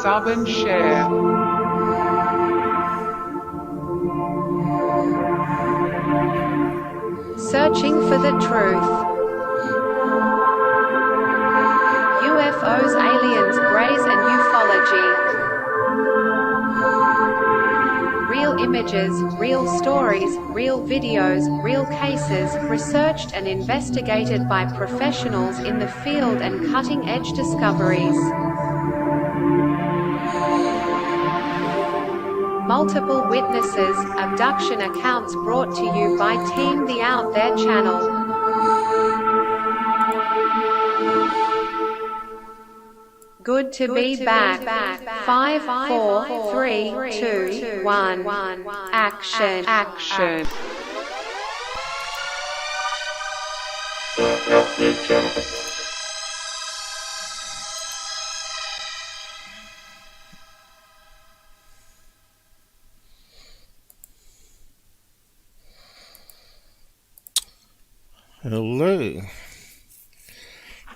sub and share. Searching for the truth. UFOs, aliens, greys and ufology. Real images, real stories, real videos, real cases, researched and investigated by professionals in the field and cutting-edge discoveries. Multiple witnesses, abduction accounts brought to you by Team The Out There channel. Good to be back. 5, 4, 3, 2, 1. Action. Action. Hello,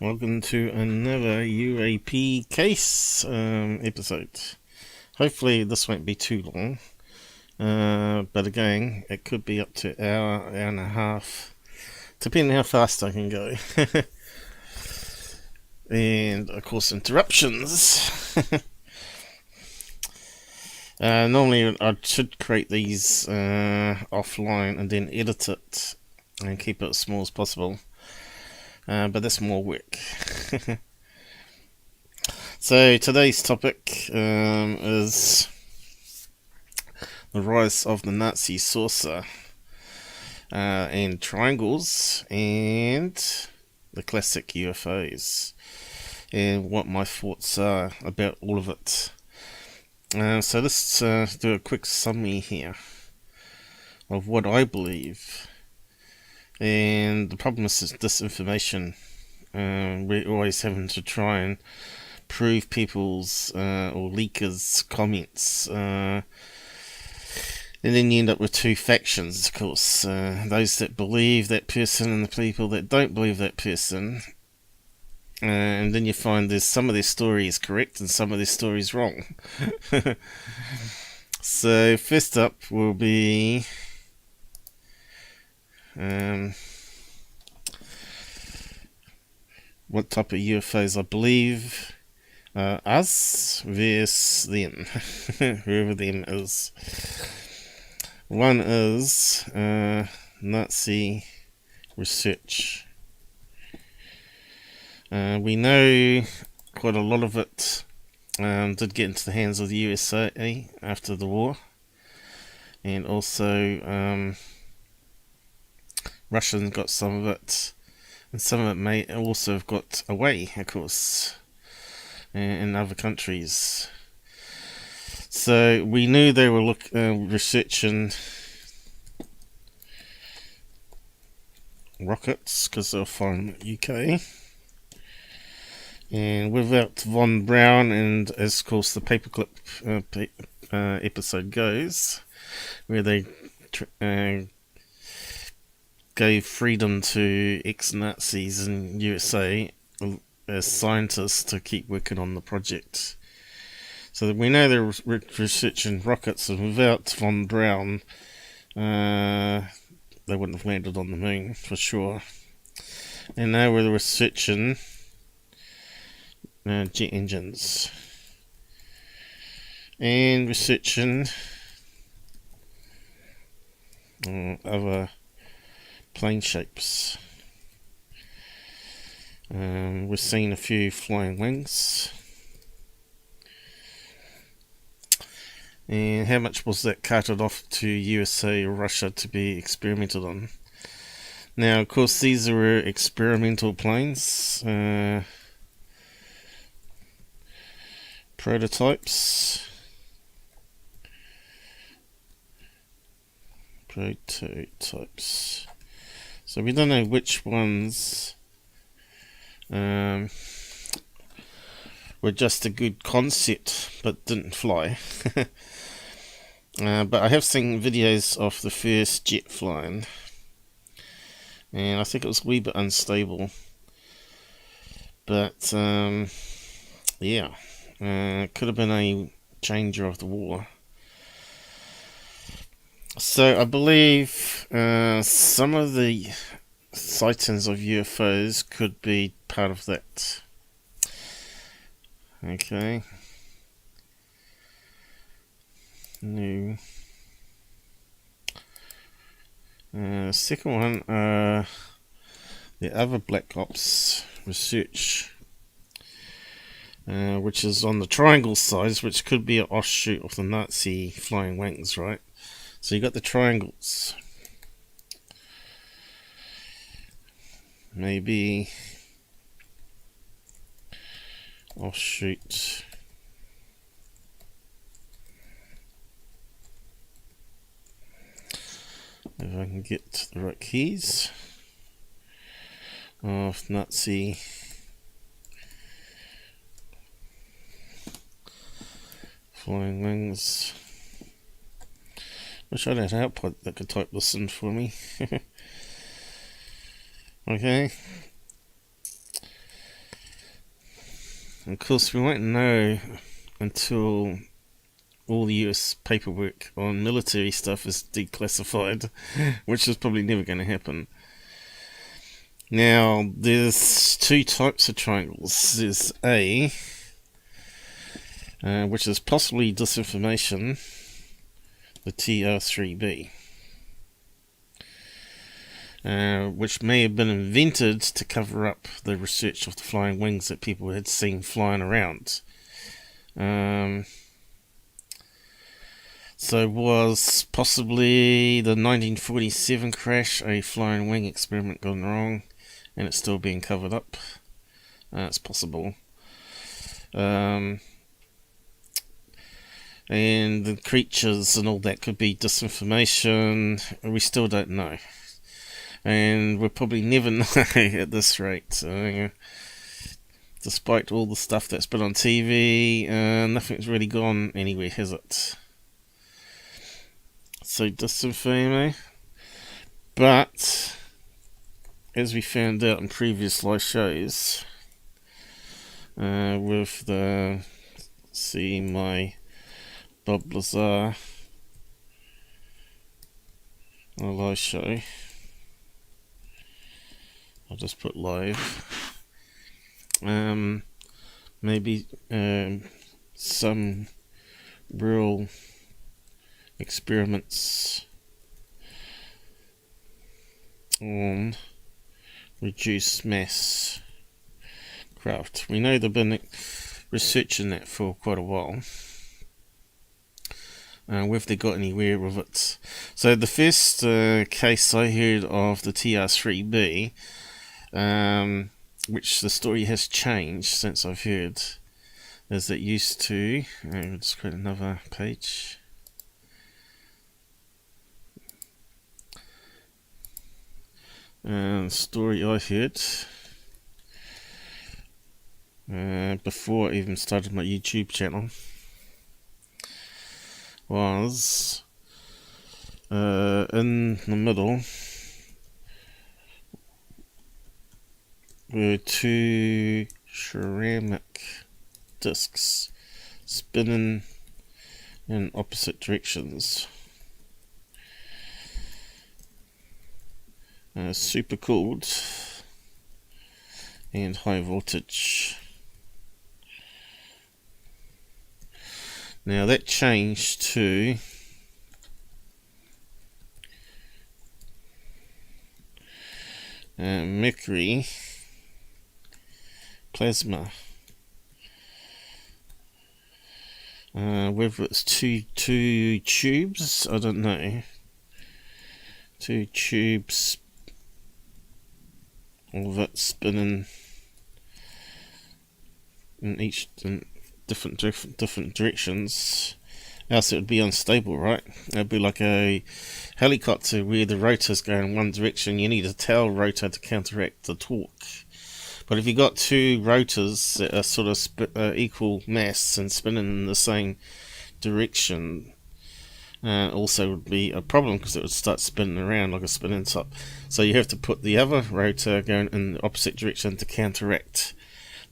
welcome to another UAP case episode. Hopefully this won't be too long, but again it could be up to an hour and a half, depending how fast I can go. And of course interruptions. Normally I should create these offline and then edit it and keep it as small as possible, but that's more work. So today's topic is the rise of the Nazi saucer and triangles and the classic UFOs, and what my thoughts are about all of it. So let's do a quick summary here of what I believe. And the problem is disinformation. We're always having to try and prove people's or leakers' comments, and then you end up with two factions, of course. Those that believe that person and the people that don't believe that person. And then you find there's some of their story is correct and some of their story is wrong. So first up will be what type of UFOs I believe, us versus them, whoever them is. One is Nazi research. We know quite a lot of it did get into the hands of the USA after the war, and also Russians got some of it, and some of it may also have got away, of course, in other countries. So we knew they were researching rockets because they were firing them at UK. And without Von Braun, and as of course the paperclip episode goes, where they gave freedom to ex-Nazis in USA as scientists to keep working on the project. So we know they're researching rockets, and without Von Braun, they wouldn't have landed on the moon for sure. And now we're researching jet engines and researching other plane shapes. We're seeing a few flying wings. And how much was that carted off to USA or Russia to be experimented on? Now, of course, these were experimental planes, prototypes. So we don't know which ones were just a good concept but didn't fly. But I have seen videos of the first jet flying, and I think it was a wee bit unstable. But yeah, Could have been a changer of the war. So I believe some of the sightings of UFOs could be part of that. Okay. New. Second one, the other Black Ops research, which is on the triangle size, which could be an offshoot of the Nazi flying wings, right? So you got the triangles. Maybe offshoot. If I can get the right keys of Nazi flying wings. Wish I had an output that could type this in for me. Okay. Of course, we won't know until all the US paperwork on military stuff is declassified, which is probably never going to happen. Now, there's two types of triangles. There's A, which is possibly disinformation, the TR3b, which may have been invented to cover up the research of the flying wings that people had seen flying around. So was possibly the 1947 crash a flying wing experiment gone wrong and it's still being covered up? It's possible. And the creatures and all that could be disinformation. We still don't know. And we'll probably never know at this rate. Despite all the stuff that's been on TV, nothing's really gone anywhere, has it? So disinfo, but as we found out in previous live shows, with the my Bob Lazar live show, I'll just put live. Maybe some real experiments on reduced mass craft. We know they've been researching that for quite a while. Whether they got anywhere with it. So the first case I heard of the TR3b, which the story has changed since I've heard, is it used to, we'll just create another page. Story I heard before I even started my YouTube channel was in the middle were two ceramic discs spinning in opposite directions. Super cooled and high voltage. Now that changed to mercury plasma. Whether it's two tubes, I don't know. Two tubes of it spinning in different directions. Else it would be unstable, right? It'd be like a helicopter where the rotor's going in one direction. You need a tail rotor to counteract the torque. But if you got two rotors that are sort of equal mass and spinning in the same direction, also would be a problem because it would start spinning around like a spinning top. So you have to put the other rotor going in the opposite direction to counteract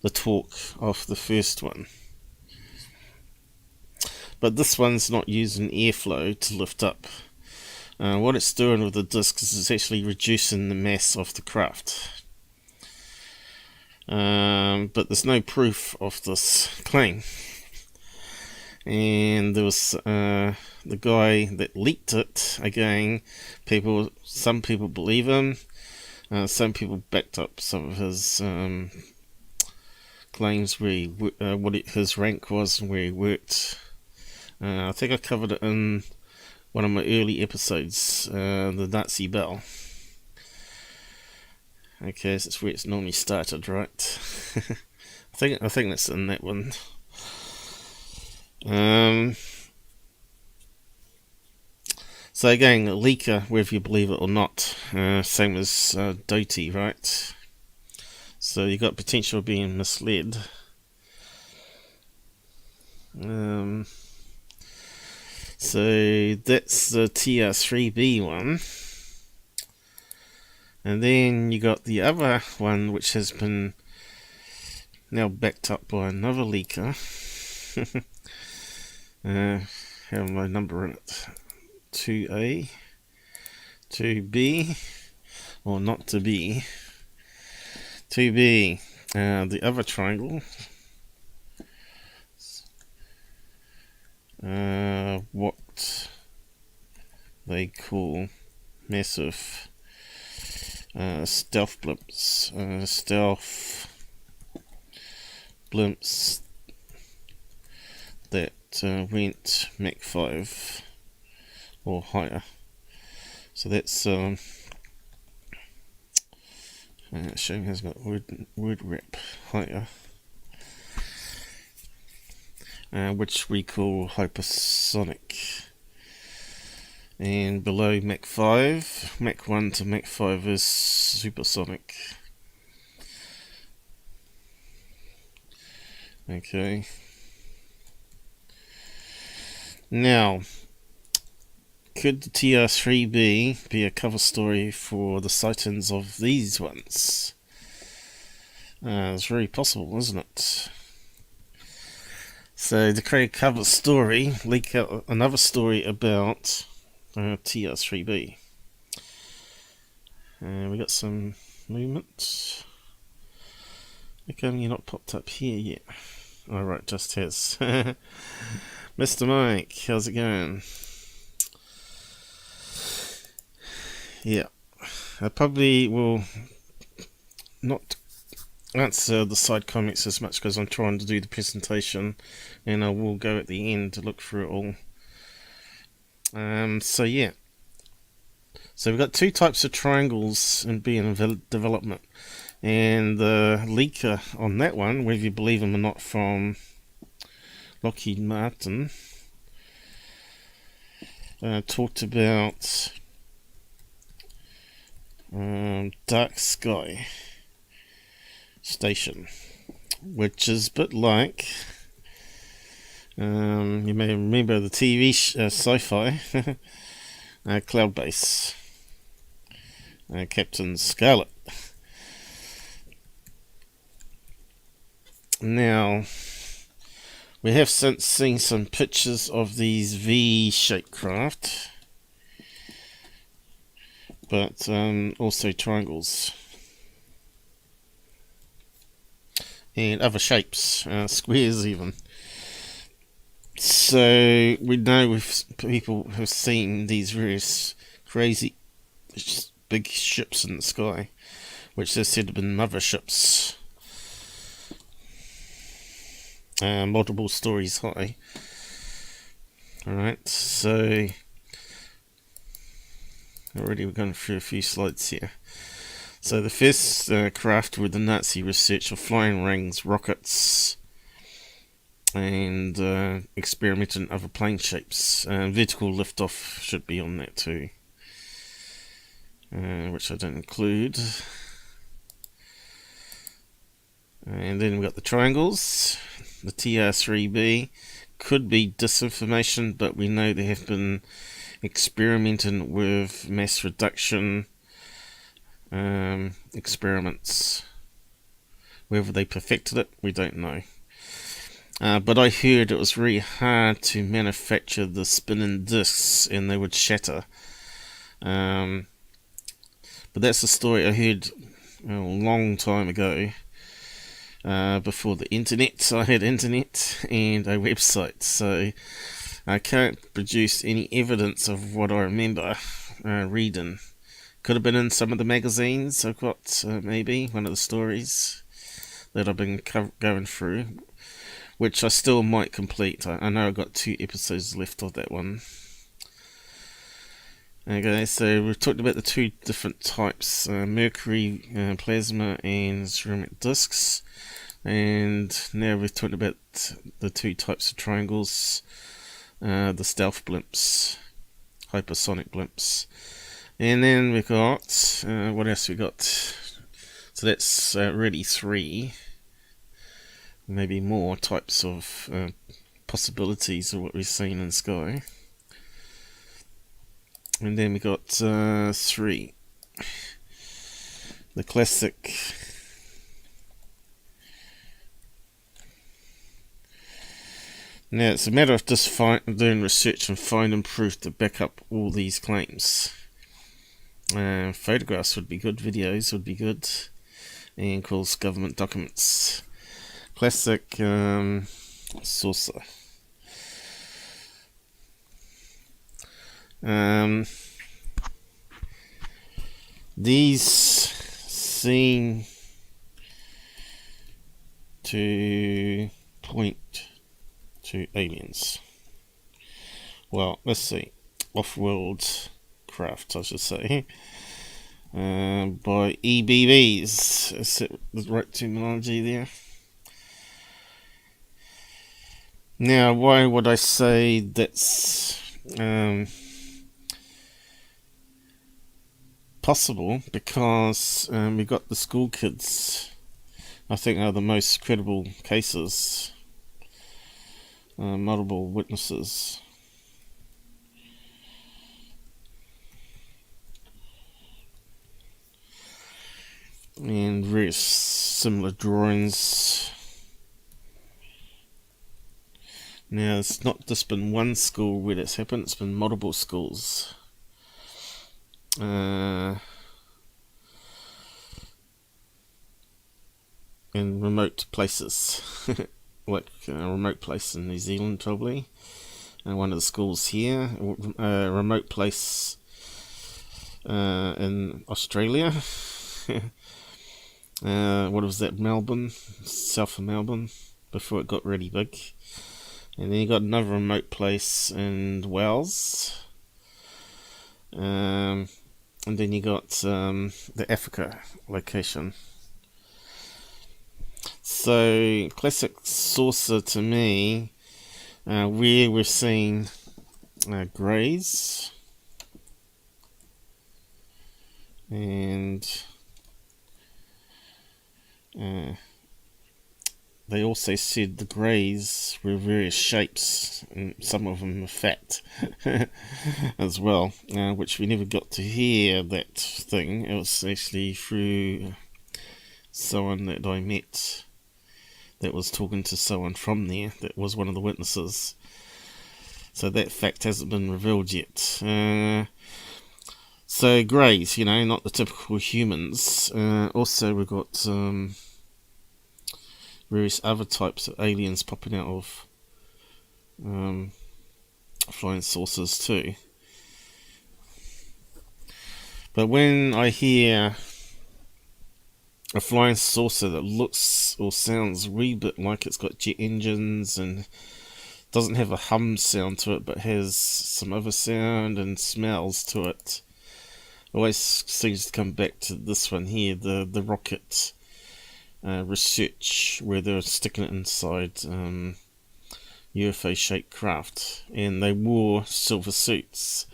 the torque of the first one. but this one's not using airflow to lift up. What it's doing with the disc is it's actually reducing the mass of the craft. But there's no proof of this claim. And there was the guy that leaked it. Again, some people believe him. Some people backed up some of his claims where his rank was and where he worked. I think I covered it in one of my early episodes, the NAZI Bell. Okay, so that's where it's normally started, right? I think that's in that one. So again, a leaker, whether you believe it or not, same as Doty, right? So you got potential of being misled. So that's the TR3b one. And then you got the other one, which has been now backed up by another leaker. Have my number in it. 2A, 2B, or not to be. 2B, the other triangle. What they call massive stealth blimps. Stealth blimps that went Mach 5 or higher. So that's showing has got word wrap higher, which we call hypersonic. And below Mach 5, Mach 1 to Mach 5 is supersonic. Okay. Now, could the TR3b be a cover story for the sightings of these ones? It's very possible, isn't it? So to create a cover story, leak out another story about TR3b. We got some movement. How come you're not popped up here yet? Alright, just has. Mr. Mike, how's it going? Yeah, I probably will not answer the side comments as much because I'm trying to do the presentation, and I will go at the end to look through it all. So yeah, so we've got two types of triangles in being development, and the leaker on that one, whether you believe him or not, from Lockheed Martin, talked about dark sky station, which is a bit like you may remember the TV sci-fi Cloud Base, Captain Scarlet. Now we have since seen some pictures of these V-shaped craft, but also triangles and other shapes, squares even. So we know people have seen these various crazy big ships in the sky, which are said to have been motherships, multiple stories high. Alright, so already we're going through a few slides here. So the first craft with the Nazi research of flying rings, rockets, and experimenting other plane shapes. Vertical liftoff should be on that too, which I don't include. And then we've got the triangles. The TR3b could be disinformation, but we know they have been experimenting with mass reduction experiments. Whether they perfected it, we don't know. But I heard it was very hard to manufacture the spinning discs and they would shatter. But that's a story I heard a long time ago. Before the internet. I had internet and a website, so I can't produce any evidence of what I remember reading. Could have been in some of the magazines I've got, maybe, one of the stories that I've been going through, which I still might complete. I know I've got 2 episodes left of that one. Okay, so we've talked about the 2 different types, mercury plasma and ceramic discs, and now we've talked about the 2 types of triangles, the stealth blimps, hypersonic blimps, and then we've got, what else we got? So that's really 3, maybe more types of possibilities of what we've seen in the sky. And then we got 3, the classic Now it's a matter of just doing research and finding proof to back up all these claims. Photographs would be good, videos would be good, and of course government documents. Classic saucer. These seem to point to aliens. Well, let's see. Off-world craft, I should say. By EBBs. Is it the right terminology there? Now, why would I say that's possible? Because we got the school kids, I think, are the most credible cases. Multiple witnesses. And various similar drawings. Now, it's not just been one school where that's happened, it's been multiple schools. In remote places. Like a remote place in New Zealand, probably. One of the schools here. A remote place in Australia. What was that? Melbourne, south of Melbourne, before it got really big. And then you got another remote place in Wales. And then you got the Africa location. So, classic saucer to me, where we're seeing greys, and they also said the greys were various shapes, and some of them were fat as well, which we never got to hear that thing. It was actually through someone that I met that was talking to someone from there that was one of the witnesses. So that fact hasn't been revealed yet. So greys, not the typical humans. Also we've got various other types of aliens popping out of flying saucers too. But when I hear a flying saucer that looks or sounds a wee bit like it's got jet engines and doesn't have a hum sound to it but has some other sound and smells to it, always seems to come back to this one here, the rocket research, where they're sticking it inside UFO shaped craft, and they wore silver suits.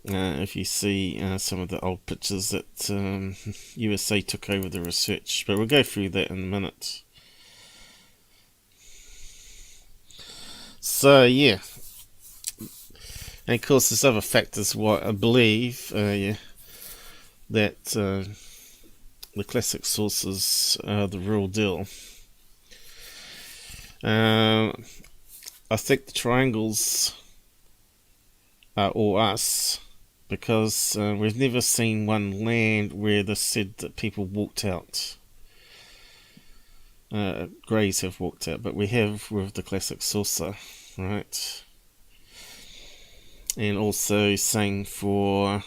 If you see some of the old pictures that USA took over the research, but we'll go through that in a minute. So yeah, and of course there's other factors why I believe that the classic sources are the real deal. I think the triangles are all us, because we've never seen one land where they said that people walked out. Greys have walked out, but we have with the classic saucer, right? And also same for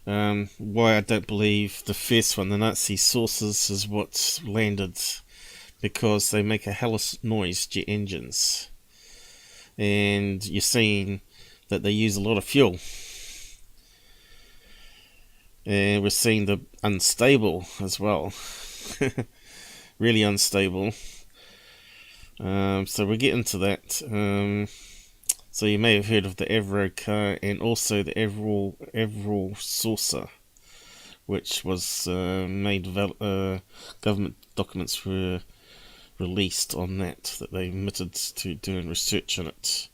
why I don't believe the first one, the Nazi saucers, is what landed, because they make a hell of noise, jet engines, and you're seeing that they use a lot of fuel, and we're seeing the unstable as well. Really unstable. So we'll get into that. So you may have heard of the Avro car, and also the Avro saucer, which was government documents were released on that they admitted to doing research on it,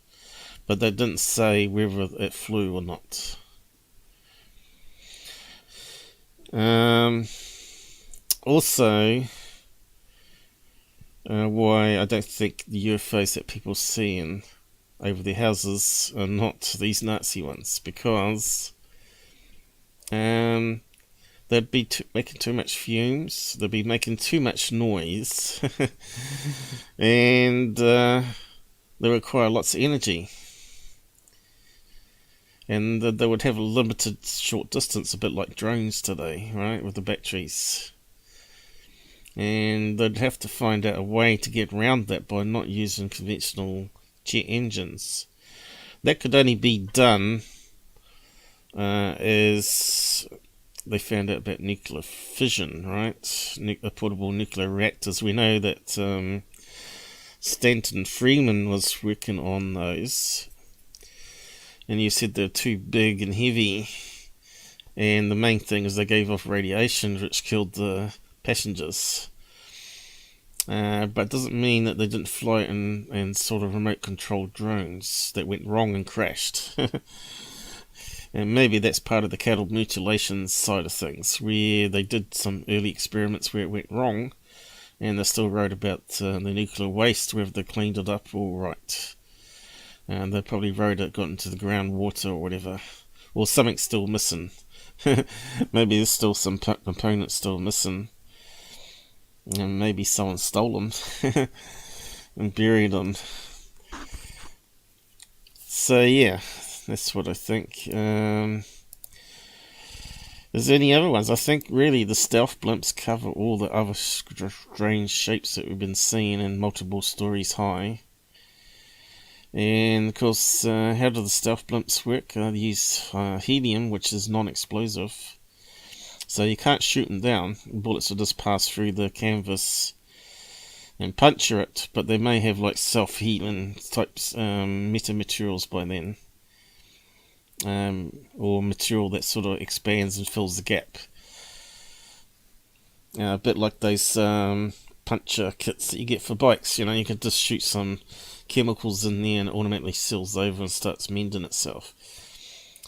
but they didn't say whether it flew or not. Also, why I don't think the UFOs that people see over their houses are not these Nazi ones, because they'd be making too much fumes, they'd be making too much noise, and they require lots of energy, and they would have a limited short distance, a bit like drones today, right, with the batteries. And they'd have to find out a way to get around that by not using conventional jet engines. That could only be done as they found out about nuclear fission, right? Portable nuclear reactors. We know that Stanton Freeman was working on those, and you said they're too big and heavy, and the main thing is they gave off radiation which killed the passengers. But it doesn't mean that they didn't fly in sort of remote controlled drones that went wrong and crashed. And maybe that's part of the cattle mutilation side of things, where they did some early experiments where it went wrong, and they still wrote about the nuclear waste, whether they cleaned it up all right. And they probably wrote it got into the groundwater or whatever, or something's still missing. Maybe there's still some components still missing, and maybe someone stole them and buried them. So yeah, that's what I think. Is there any other ones? I think really the stealth blimps cover all the other strange shapes that we've been seeing in multiple stories high. And of course, how do the stealth blimps work? They use helium, which is non-explosive, so you can't shoot them down. Bullets will just pass through the canvas and puncture it, but they may have like self-healing types metamaterials by then, or material that sort of expands and fills the gap, a bit like those puncture kits that you get for bikes. You know, you can just shoot some chemicals in there and it automatically seals over and starts mending itself.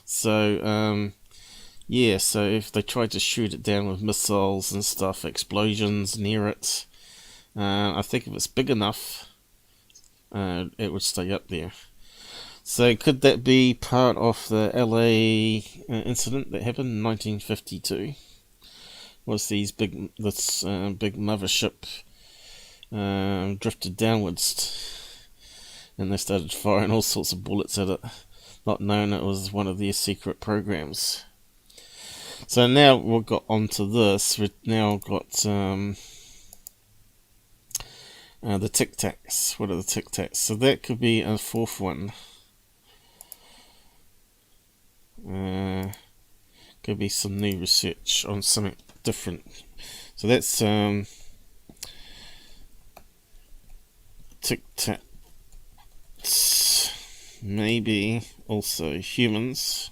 So yeah, so if they tried to shoot it down with missiles and stuff, explosions near it, I think if it's big enough, it would stay up there. So could that be part of the LA incident that happened in 1952? Was this big mothership drifted downwards, and they started firing all sorts of bullets at it, not knowing it was one of their secret programs. So now we've got onto this. We've now got the Tic Tacs. What are the Tic Tacs? So that could be a fourth one. Could be some new research on something different. So that's Tic Tacs. Maybe also humans.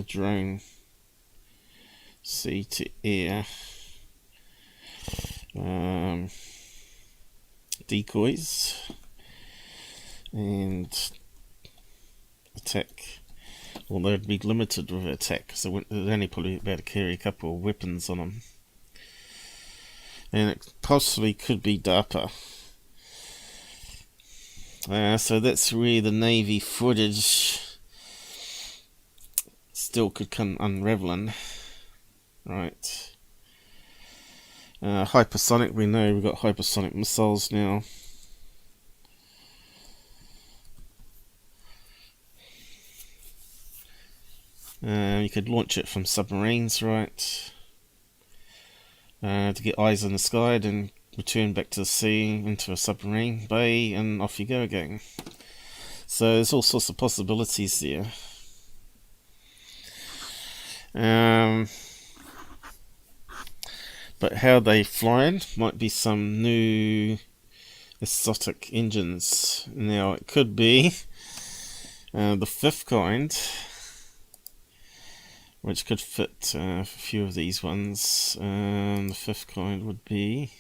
Drone, sea to air, decoys, and attack. Well, they'd be limited with attack, so they'd only probably be able to carry a couple of weapons on them. and it possibly could be DARPA. So that's where the Navy footage still could come unraveling. Right. Hypersonic, we know we've got hypersonic missiles now. You could launch it from submarines, right? To get eyes in the sky, then return back to the sea into a submarine bay, and off you go again. So there's all sorts of possibilities there. But how they flying might be some new exotic engines. Now it could be the fifth kind, which could fit a few of these ones. The fifth kind would be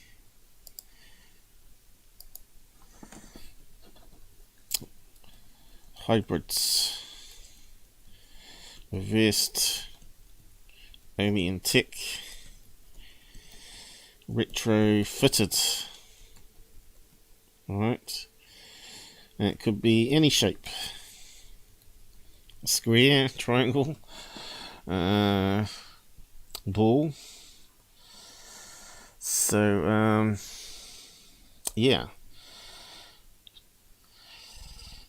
hybrids, reversed alien tech, retrofitted. Right, and it could be any shape: square, triangle, ball. So yeah.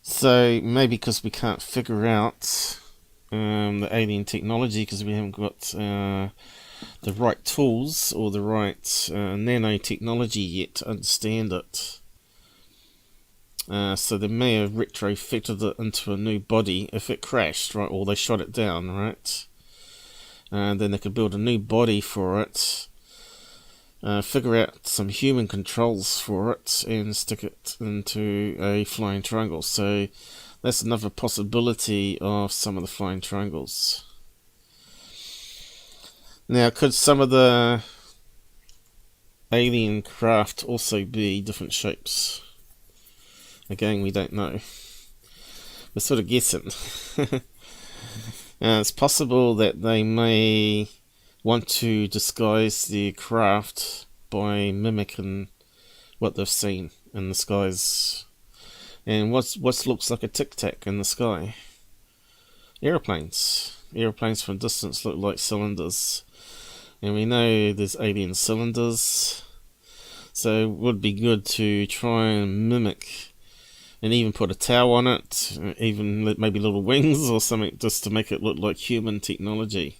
So maybe because we can't figure out the alien technology, because we haven't got the right tools or the right nanotechnology yet to understand it. So they may have retrofitted it into a new body if it crashed, right? Or they shot it down, right? And then they could build a new body for it, figure out some human controls for it, and stick it into a flying triangle. So that's another possibility of some of the flying triangles. Now, could some of the alien craft also be different shapes? Again, we don't know. We're sort of guessing. It's possible that they may want to disguise their craft by mimicking what they've seen in the skies. And what looks like a tic-tac in the sky? Aeroplanes. Aeroplanes from a distance look like cylinders. And we know there's alien cylinders. So it would be good to try and mimic, and even put a tail on it, even maybe little wings or something, just to make it look like human technology.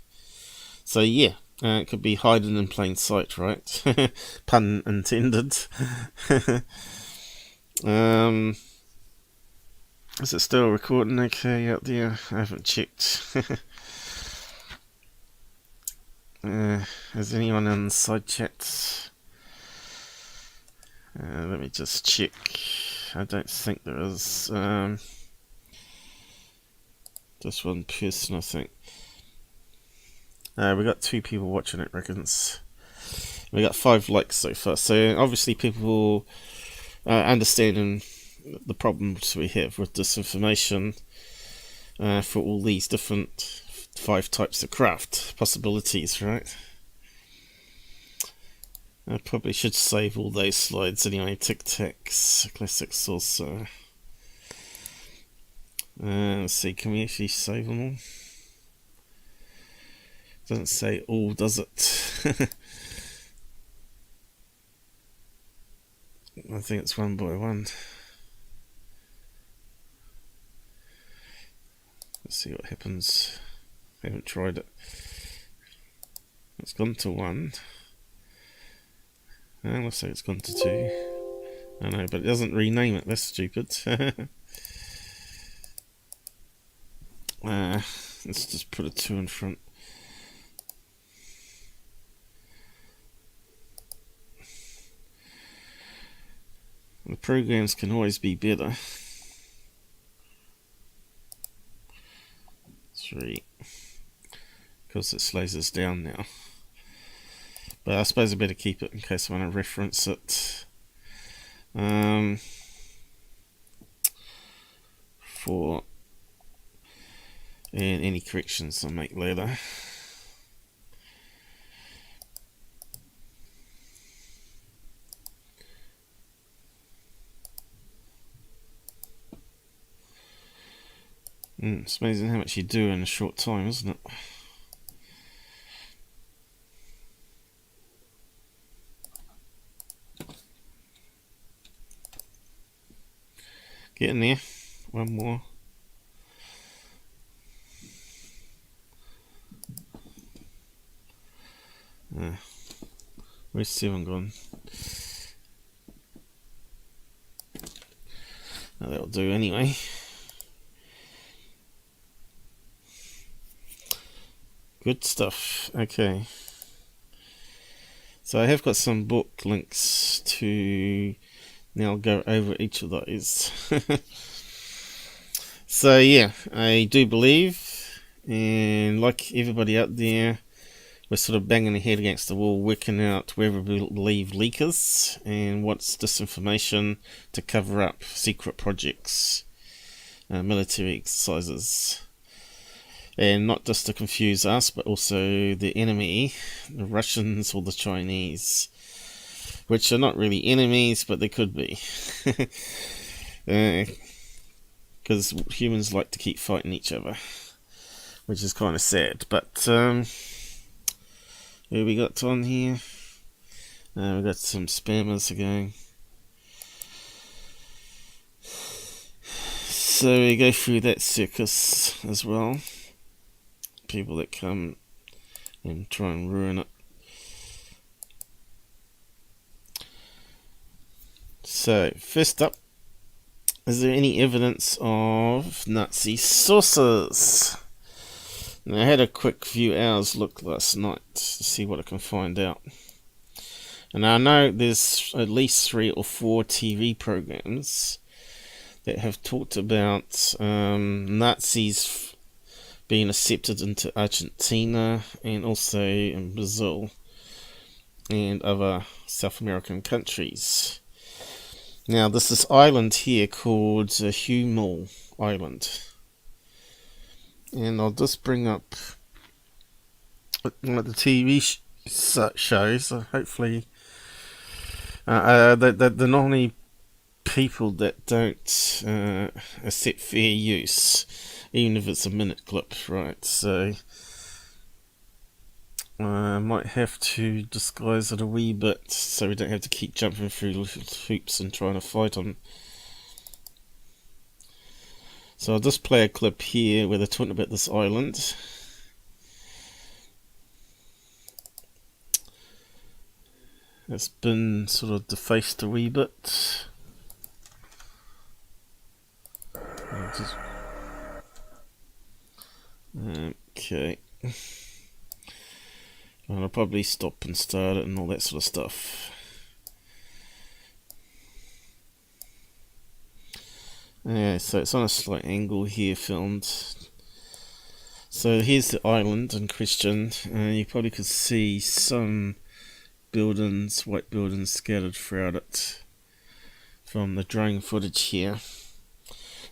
So yeah, it could be hiding in plain sight, right? Pun intended. Is it still recording okay out there? I haven't checked. Is anyone in the side chats? Let me just check. I don't think there is. Just one person, I think. We got 2 people watching it, reckons. We got 5 likes so far. So obviously people understanding the problems we have with disinformation for all these different 5 types of craft possibilities, right? I probably should save all those slides anyway. Tic-tacs, classics also. Let's see, can we actually save them all? Doesn't say all, does it? I think it's one by one. Let's see what happens. I haven't tried it. It's gone to 1. Let's say it's gone to 2. I know, but it doesn't rename it. That's stupid. Let's just put a 2 in front. The programs can always be better. 3. Because it slows us down now. But I suppose I better keep it in case I want to reference it. For and any corrections I'll make later. It's amazing how much you do in a short time, isn't it? Getting there. One more. Where's 7 gone? Oh, that'll do anyway. Good stuff. Okay. So I have got some book links to now go over each of those. So yeah, I do believe, and like everybody out there, we're sort of banging our head against the wall, working out where we believe leakers and what's disinformation to cover up secret projects, military exercises, and not just to confuse us, but also the enemy, the Russians or the Chinese, which are not really enemies, but they could be. Because humans like to keep fighting each other, which is kind of sad. But who we got on here? We got some spammers again. So we go through that circus as well. People that come and try and ruin it. So first up, is there any evidence of Nazi sources? Now, I had a quick few hours look last night to see what I can find out. And I know there's at least 3 or 4 TV programs that have talked about Nazis being accepted into Argentina and also in Brazil and other South American countries. Now, there's this island here called Huemul Island. And I'll just bring up one of the TV shows. Hopefully, they're not only people that don't accept fair use, even if it's a minute clip, right? So I might have to disguise it a wee bit so we don't have to keep jumping through little hoops and trying to fight them. So I'll just play a clip here where they're talking about this island. It's been sort of defaced a wee bit. Okay. And I'll probably stop and start it and all that sort of stuff. Yeah, so it's on a slight angle here filmed. So here's the island in question. You probably could see some buildings, white buildings scattered throughout it from the drone footage here.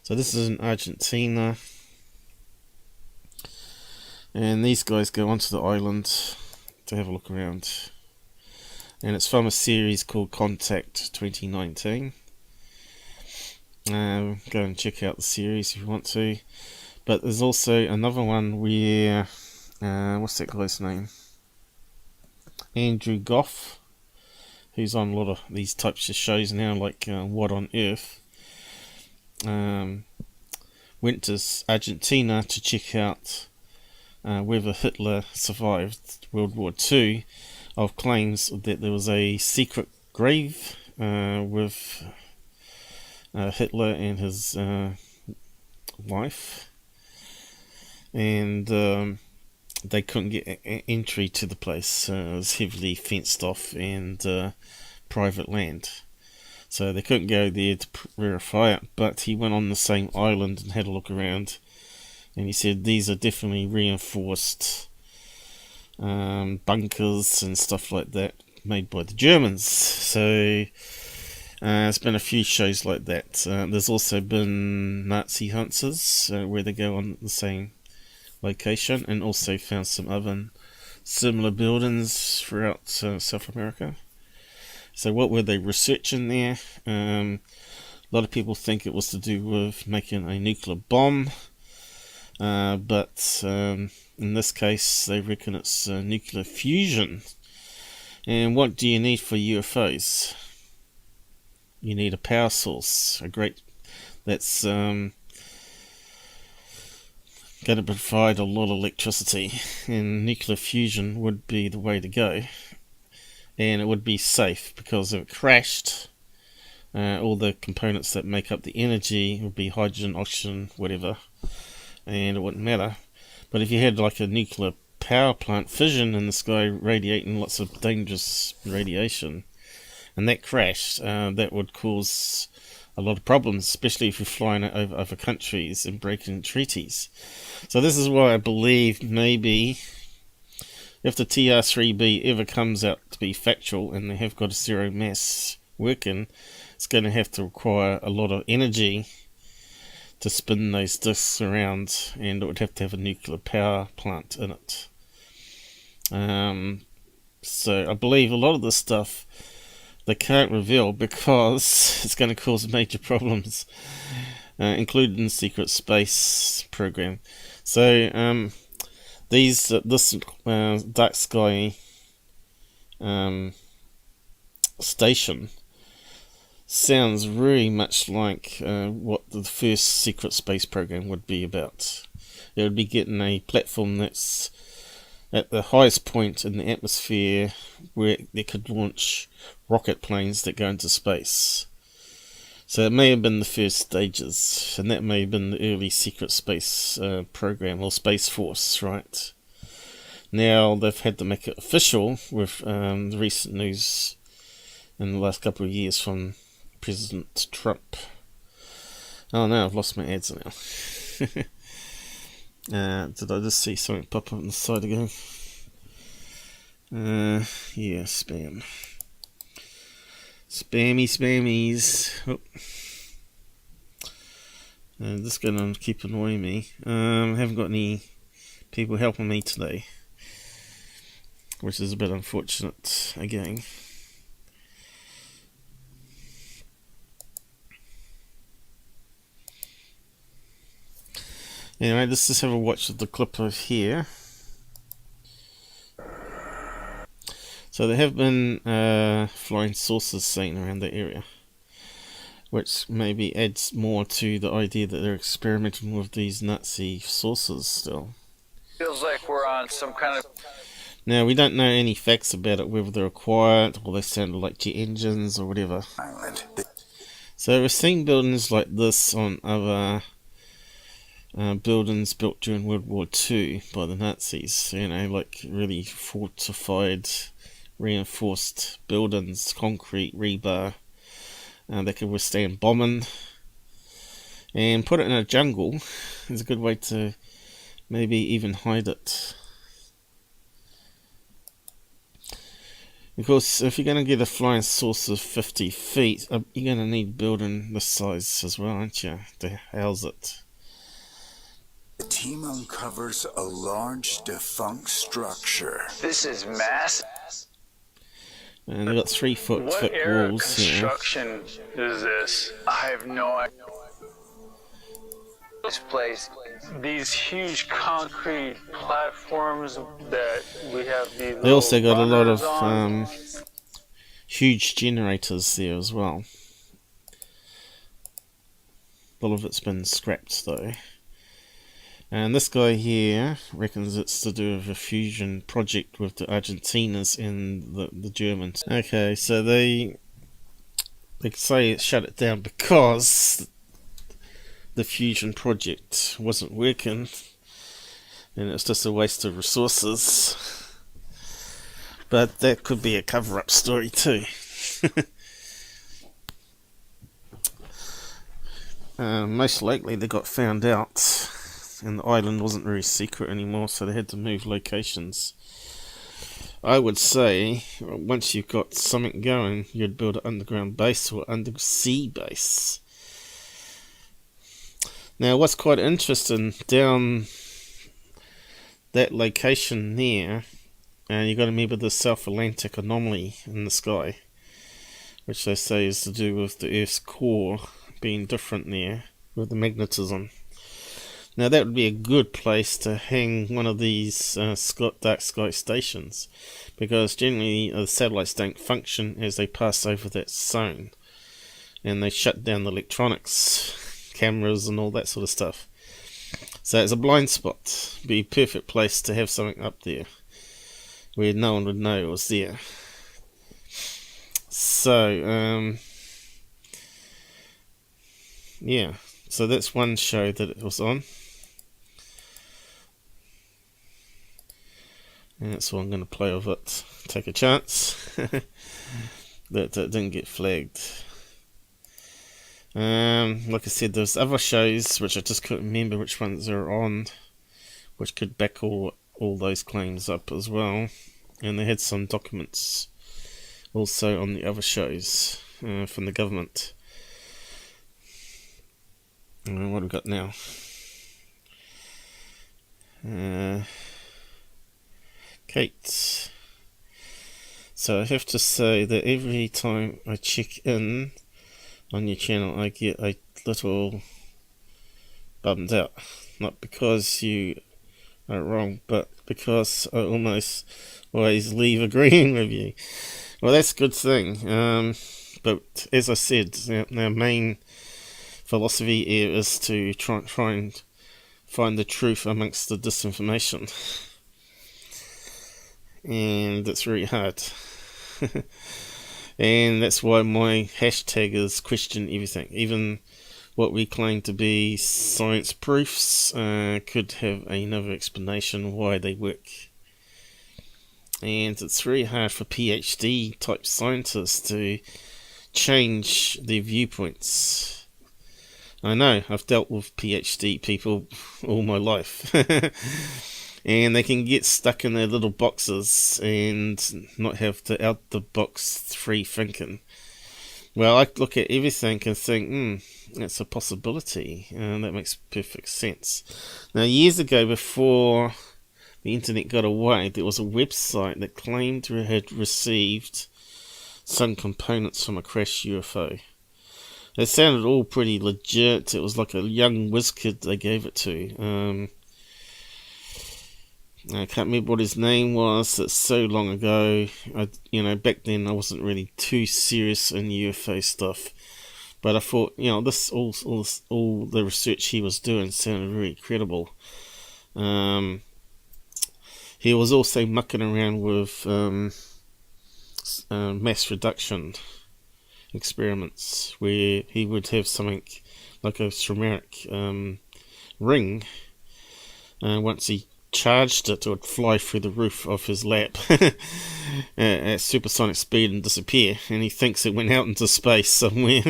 So this is in Argentina. And these guys go onto the island to have a look around. And it's from a series called Contact 2019. Go and check out the series if you want to. But there's also another one where, what's that guy's name? Andrew Goff, who's on a lot of these types of shows now, like What on Earth, went to Argentina to check out whether Hitler survived World War II, of claims that there was a secret grave with Hitler and his wife, and they couldn't get entry to the place. It was heavily fenced off and private land, so they couldn't go there to verify it. But he went on the same island and had a look around, and he said these are definitely reinforced bunkers and stuff like that made by the Germans. So there's been a few shows like that. There's also been Nazi hunters where they go on the same location, and also found some other similar buildings throughout South America. So what were they researching there? A lot of people think it was to do with making a nuclear bomb. but in this case they reckon it's nuclear fusion. And what do you need for UFOs? You need a power source, that's going to provide a lot of electricity, and nuclear fusion would be the way to go. And it would be safe, because if it crashed, all the components that make up the energy would be hydrogen, oxygen, whatever, and it wouldn't matter. But if you had like a nuclear power plant, fission in the sky, radiating lots of dangerous radiation, and that crashed, that would cause a lot of problems, especially if you're flying over countries and breaking treaties. So this is why I believe maybe if the TR3b ever comes out to be factual and they have got a zero mass working, it's going to have to require a lot of energy to spin those disks around, and it would have to have a nuclear power plant in it. So I believe a lot of this stuff they can't reveal because it's going to cause major problems, including the secret space program. So this dark sky station sounds really much like what the first secret space program would be about. It would be getting a platform that's at the highest point in the atmosphere where they could launch rocket planes that go into space. So it may have been the first stages, and that may have been the early secret space program, or Space Force, right? Now they've had to make it official with the recent news in the last couple of years from President Trump. Oh no, I've lost my ads now. Did I just see something pop up on the side again? Yeah, spam. Spammies. Oh. This is going to keep annoying me. I haven't got any people helping me today, which is a bit unfortunate again. Anyway, let's just have a watch of the clip of here. So there have been flying saucers seen around the area, which maybe adds more to the idea that they're experimenting with these Nazi saucers still. Feels like we're on some kind of... Now, we don't know any facts about it, whether they're quiet or they sounded like jet engines or whatever. So we're seeing buildings like this on other buildings built during World War II by the Nazis, you know, like really fortified, reinforced buildings, concrete, rebar, that could withstand bombing. And put it in a jungle is a good way to maybe even hide it. Of course, if you're going to get a flying saucer of 50 feet, you're going to need a building this size as well, aren't you, to house it. The team uncovers a large defunct structure. This is massive. And they've got 3 foot What thick era walls here. construction is this? I have no idea. This place, these huge concrete platforms that we have these. They also got a lot runners of on. huge generators there as well. A lot of it's been scrapped though. And this guy here reckons it's to do with a fusion project with the Argentinas and the Germans. Okay, so they say it shut it down because the fusion project wasn't working and it's just a waste of resources. But that could be a cover-up story too. Most likely they got found out and the island wasn't very secret anymore, so they had to move locations. I would say once you've got something going, you'd build an underground base or undersea base. Now what's quite interesting, down that location there, you've got to remember the South Atlantic anomaly in the sky, which they say is to do with the Earth's core being different there with the magnetism. Now that would be a good place to hang one of these dark sky stations, because generally the satellites don't function as they pass over that zone, and they shut down the electronics, cameras and all that sort of stuff. So it's a blind spot. Be a perfect place to have something up there where no one would know it was there. So yeah, so that's one show that it was on, and that's what I'm going to play with it. Take a chance that it didn't get flagged. Like I said, there's other shows which I just couldn't remember which ones are on, which could back all those claims up as well. And they had some documents also on the other shows from the government. What have we got now? Kate. So I have to say that every time I check in on your channel, I get a little bummed out. Not because you are wrong, but because I almost always leave agreeing with you. Well, that's a good thing. But as I said, our main philosophy here is to try and find the truth amongst the disinformation. And it's really hard. And that's why my hashtag is question everything. Even what we claim to be science proofs could have another explanation why they work. And it's very hard for PhD type scientists to change their viewpoints. I know, I've dealt with PhD people all my life. And they can get stuck in their little boxes and not have the out-the-box free thinking. Well, I look at everything and think, that's a possibility, and that makes perfect sense. Now, years ago, before the internet got away, there was a website that claimed to have received some components from a crashed UFO. It sounded all pretty legit. It was like a young whiz kid they gave it to. I can't remember what his name was. It's so long ago. Back then I wasn't really too serious in UFO stuff, but I thought, this all the research he was doing sounded very credible. He was also mucking around with mass reduction experiments, where he would have something like a ceramic ring. Once he charged it would fly through the roof of his lab at supersonic speed and disappear, and he thinks it went out into space somewhere,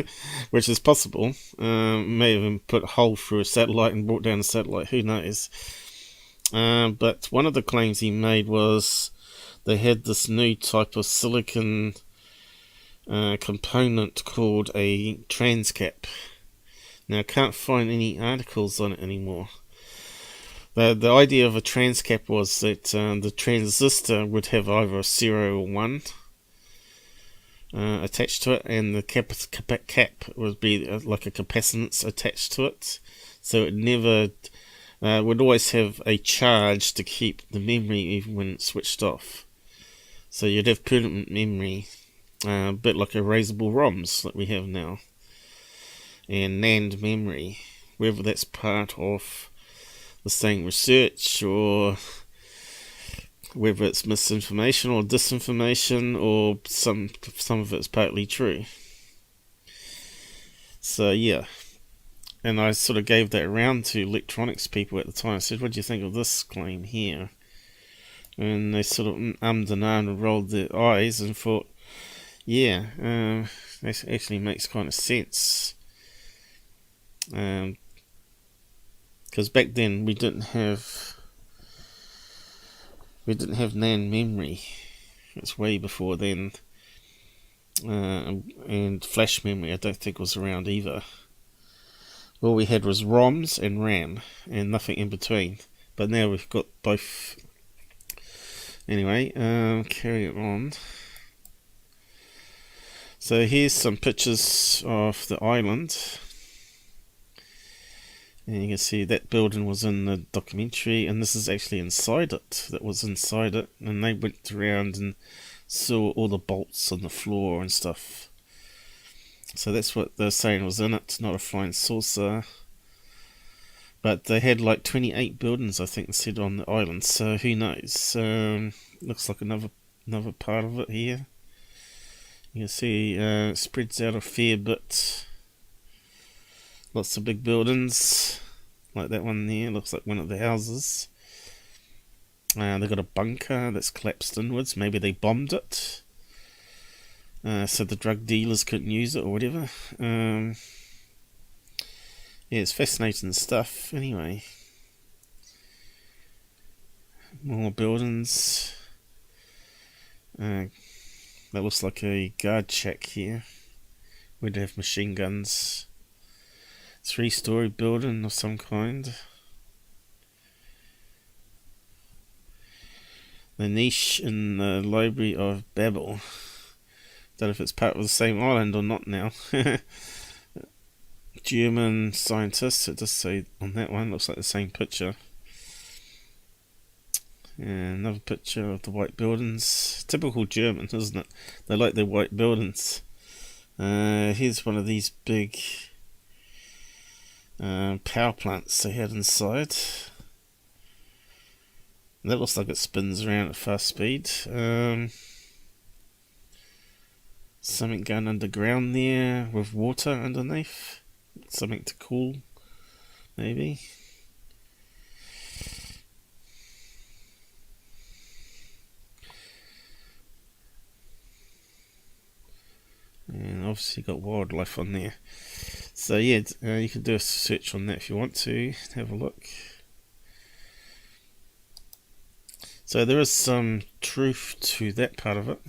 which is possible. May have even put a hole through a satellite and brought down a satellite, who knows. But one of the claims he made was they had this new type of silicon component called a transcap. Now I can't find any articles on it anymore. The idea of a transcap was that the transistor would have either a 0 or 1 attached to it, and the cap would be like a capacitance attached to it, so it never would always have a charge to keep the memory even when it's switched off. So you'd have permanent memory, a bit like erasable ROMs that we have now, and NAND memory, whether that's part of the same research or whether it's misinformation or disinformation, or some of it's partly true. So yeah, and I sort of gave that around to electronics people at the time. I said, what do you think of this claim here? And they sort of ummed and ahed and rolled their eyes and thought, yeah, that actually makes kind of sense. Because back then we didn't have NAND memory. It's way before then, and flash memory I don't think was around either. All we had was ROMs and RAM, and nothing in between. But now we've got both. Anyway, carry on. So here's some pictures of the island. And you can see that building was in the documentary, and this is actually inside it. That was inside it, and they went around and saw all the bolts on the floor and stuff. So that's what they're saying was in it, not a flying saucer. But they had like 28 buildings, I think, said on the island. So who knows? Looks like another part of it here. You can see it spreads out a fair bit. Lots of big buildings, like that one there, looks like one of the houses. They've got a bunker that's collapsed inwards, maybe they bombed it. So the drug dealers couldn't use it or whatever. Yeah, it's fascinating stuff. Anyway, more buildings. That looks like a guard shack here. We'd have machine guns. 3-story building of some kind. The niche in the Library of Babel. Don't know if it's part of the same island or not now. German scientists, it does say on that one, looks like the same picture. And another picture of the white buildings. Typical German, isn't it? They like their white buildings. Here's one of these big power plants they had inside. That looks like it spins around at fast speed. Something going underground there with water underneath. Something to cool, maybe. And obviously got wildlife on there. So yeah, you can do a search on that if you want to. Have a look. So there is some truth to that part of it.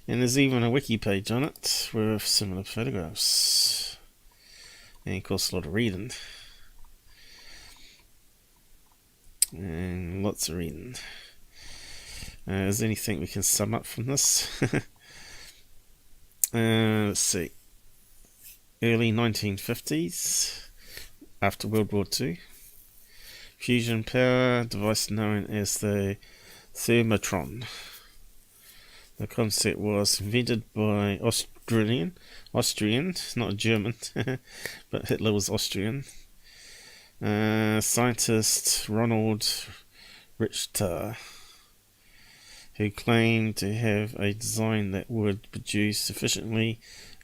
And there's even a wiki page on it with similar photographs. And of course a lot of reading. And lots of reading. Is there anything we can sum up from this? Let's see. Early 1950s, after World War II. Fusion power device known as the thermotron. The concept was invented by Austrian, not German, but Hitler was Austrian. Scientist Ronald Richter, who claimed to have a design that would produce sufficiently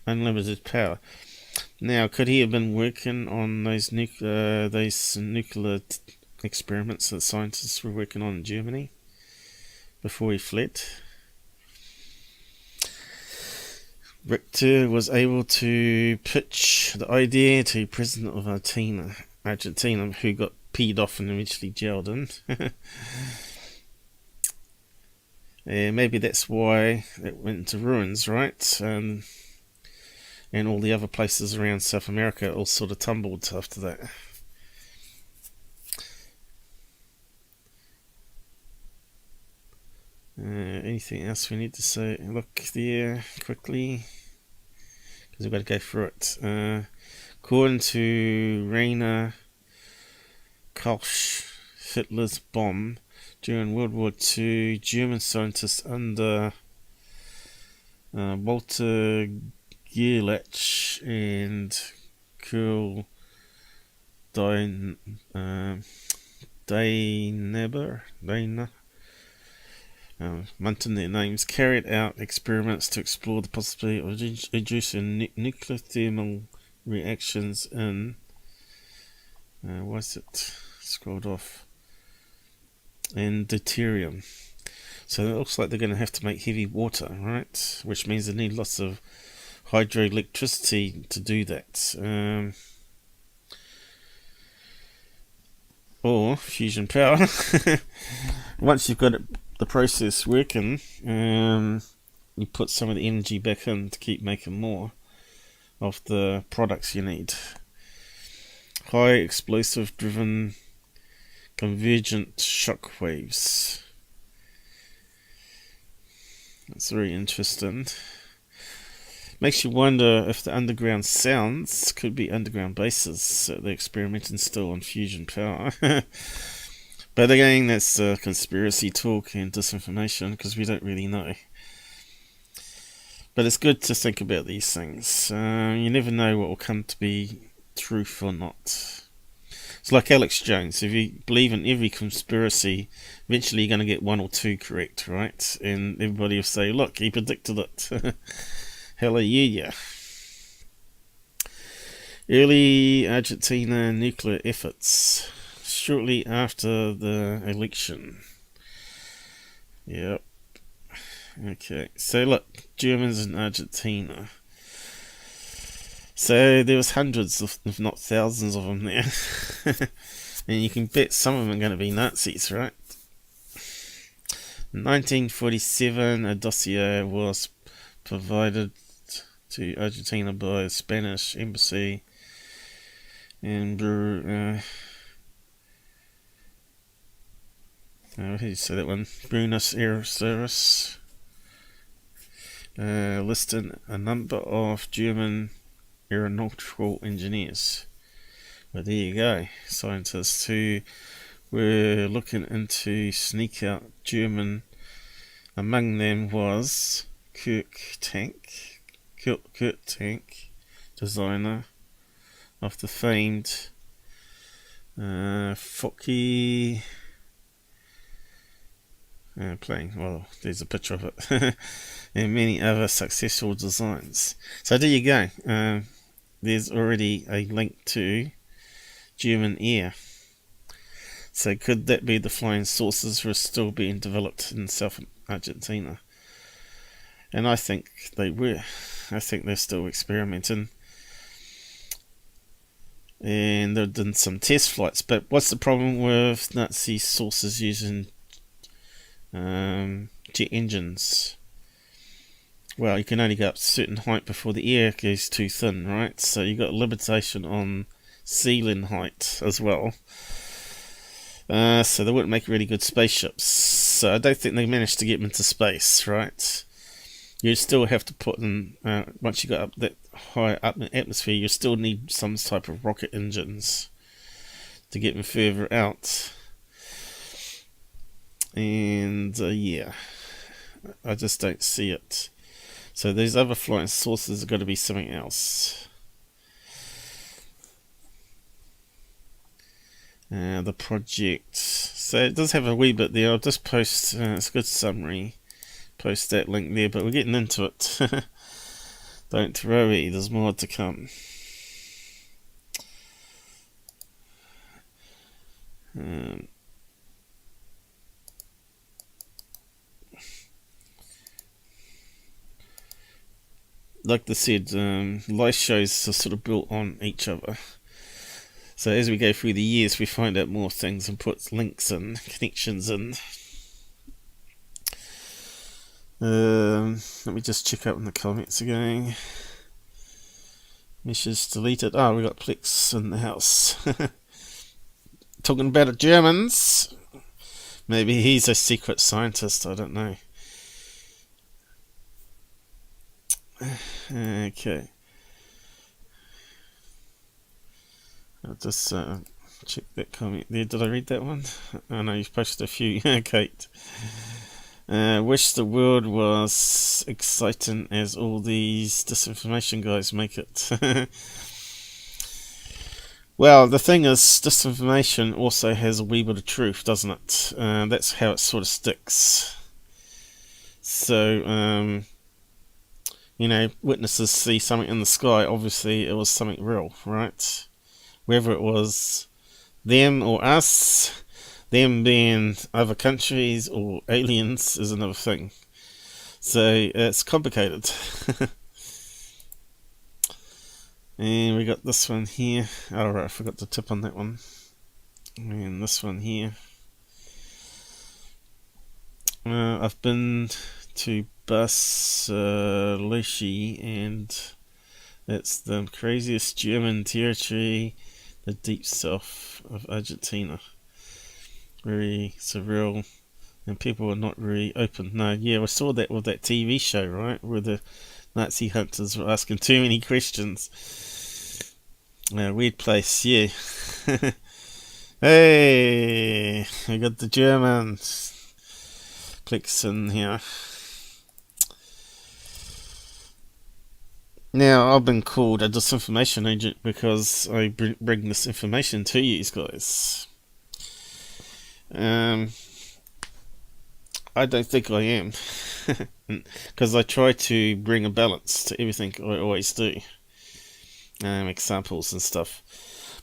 unlimited power. Now, could he have been working on those nuclear experiments that scientists were working on in Germany before he fled? Richter was able to pitch the idea to President of Argentina, who got peed off and eventually jailed in. Maybe that's why it went into ruins, right? And all the other places around South America all sort of tumbled after that. Anything else we need to say? Look there quickly, because we've got to go through it. According to Rainer Koch, Hitler's bomb during World War II, German scientists under Walter Gerlach and Karl Daineber, munting their names, carried out experiments to explore the possibility of inducing nuclear thermal reactions in why is it scrolled off? And deuterium. So it looks like they're going to have to make heavy water, right? Which means they need lots of hydroelectricity to do that. Or fusion power. Once you've got the process working, you put some of the energy back in to keep making more of the products you need. High explosive driven convergent shock waves. That's very interesting. Makes you wonder if the underground sounds could be underground bases that they're experimenting still on fusion power. But again, that's conspiracy talk and disinformation, because we don't really know. But it's good to think about these things. You never know what will come to be truth or not. It's like Alex Jones. If you believe in every conspiracy, eventually you're going to get one or two correct, right? And everybody will say, look, he predicted it. Hallelujah. Early Argentina nuclear efforts. Shortly after the election. Yep. Okay, so look, Germans in Argentina. So there was hundreds, if not thousands of them there. And you can bet some of them are going to be Nazis, right? In 1947, a dossier was provided to Argentina by the Spanish embassy in how do you say that one? Buenos Aires, listed a number of German aeronautical engineers. Well, there you go, scientists who were looking into sneak out German. Among them was Kurt Tank, designer of the famed Fokke plane. Well, there's a picture of it. And many other successful designs. So there you go. There's already a link to German air. So could that be the flying saucers were still being developed in South Argentina? And I think they were. I think they're still experimenting. And they've done some test flights. But what's the problem with Nazi saucers using jet engines? Well, you can only go up to a certain height before the air goes too thin, right? So you've got a limitation on ceiling height as well. So they wouldn't make really good spaceships. So I don't think they managed to get them into space, right? You still have to put them, once you got up that high up in the atmosphere, you still need some type of rocket engines to get them further out. And yeah, I just don't see it. So these other flying saucers are going to be something else. The project. So it does have a wee bit there. I'll just post, it's a good summary. Post that link there, but we're getting into it. Don't worry, there's more to come. Like I said, live shows are sort of built on each other. So as we go through the years, we find out more things and put links and connections in. Let me just check out in the comments again. Message deleted. Oh, we got Plex in the house. Talking about the Germans. Maybe he's a secret scientist, I don't know. Okay. I'll just check that comment there. Did I read that one? Oh no, you've posted a few. Kate. Wish the world was exciting as all these disinformation guys make it. Well, the thing is, disinformation also has a wee bit of truth, doesn't it? That's how it sort of sticks. So, you know, witnesses see something in the sky, obviously it was something real, right? Whether it was them or us, them being other countries or aliens is another thing. So it's complicated. And we got this one here. Oh right, I forgot to tip on that one. And this one here. I've been to Basileshi, and it's the craziest German territory, the deep south of Argentina. Very surreal, and people are not really open. No, yeah, I saw that with that TV show, right, where the Nazi hunters were asking too many questions. Weird place, yeah. Hey, I got the Germans. Plixen here. Now, I've been called a disinformation agent because I bring this information to you guys. I don't think I am. Because I try to bring a balance to everything I always do. Examples and stuff.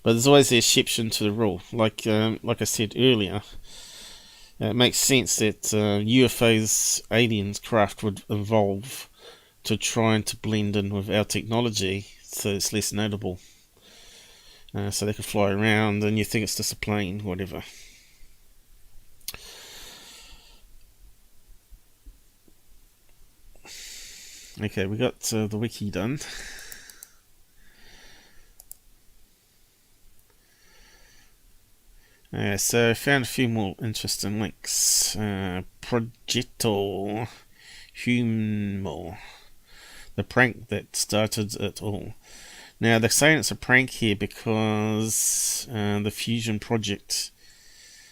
But there's always the exception to the rule. Like I said earlier, it makes sense that UFOs, aliens craft would evolve to try to blend in with our technology so it's less notable. So they can fly around and you think it's just a plane, whatever. Okay, we got the wiki done. So I found a few more interesting links. Progetto Humo, the prank that started it all. Now they're saying it's a prank here because the fusion project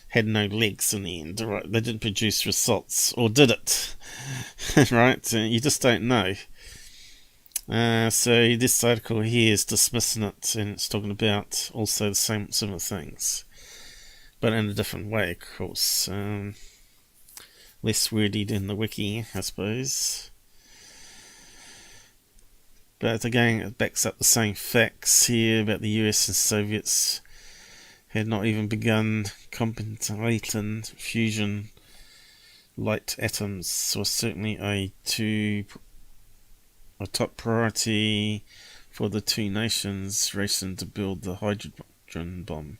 had no legs in the end. Right? They didn't produce results, or did it? Right? You just don't know. So this article here is dismissing it, and it's talking about also the same similar things, but in a different way, of course. Less wordy than the wiki, I suppose. But again, it backs up the same facts here about the US and Soviets had not even begun contemplating fusion. Light atoms was certainly a top priority for the two nations racing to build the hydrogen bomb,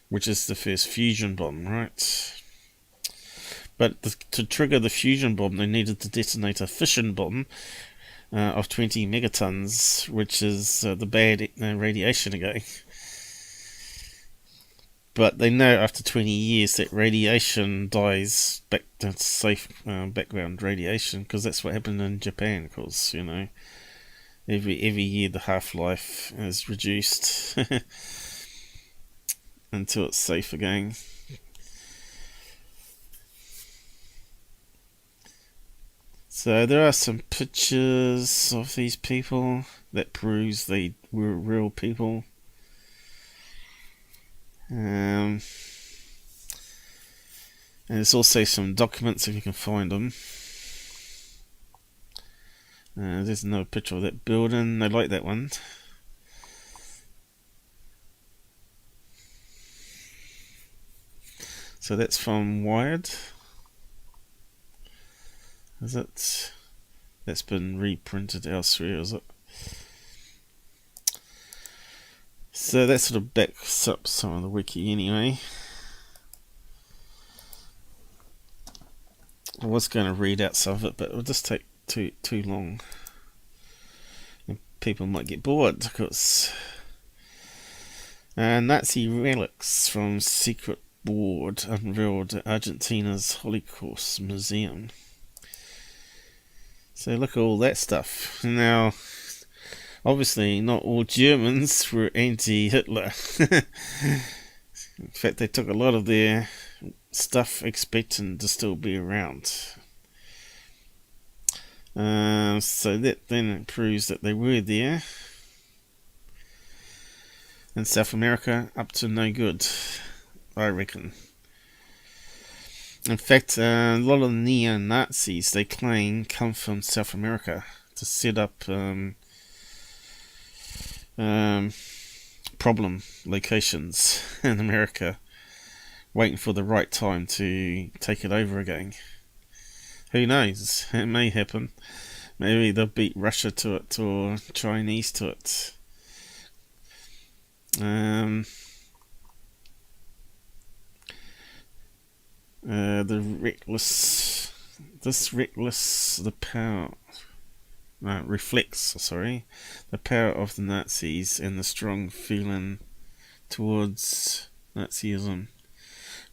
which is the first fusion bomb, right? But to trigger the fusion bomb, they needed to detonate a fission bomb of 20 megatons, which is the bad radiation again. But they know after 20 years that radiation dies back to safe background radiation, because that's what happened in Japan, of course, you know. Every year the half-life is reduced until it's safe again. So there are some pictures of these people that proves they were real people. And there's also some documents if you can find them. There's another picture of that building. I like that one. So that's from Wired. Is it? That's been reprinted elsewhere, is it? So that sort of backs up some of the wiki anyway. I was going to read out some of it, but it would just take too long. And people might get bored, because Nazi relics from secret board unveiled at Argentina's Holocaust Museum. So look at all that stuff. Now, obviously not all Germans were anti-Hitler. In fact, they took a lot of their stuff expecting to still be around. So that then proves that they were there. In South America, up to no good, I reckon. In fact, a lot of neo-Nazis, they claim, come from South America to set up problem locations in America, waiting for the right time to take it over again. Who knows? It may happen. Maybe they'll beat Russia to it, or Chinese to it. Reflects the power of the Nazis and the strong feeling towards Nazism.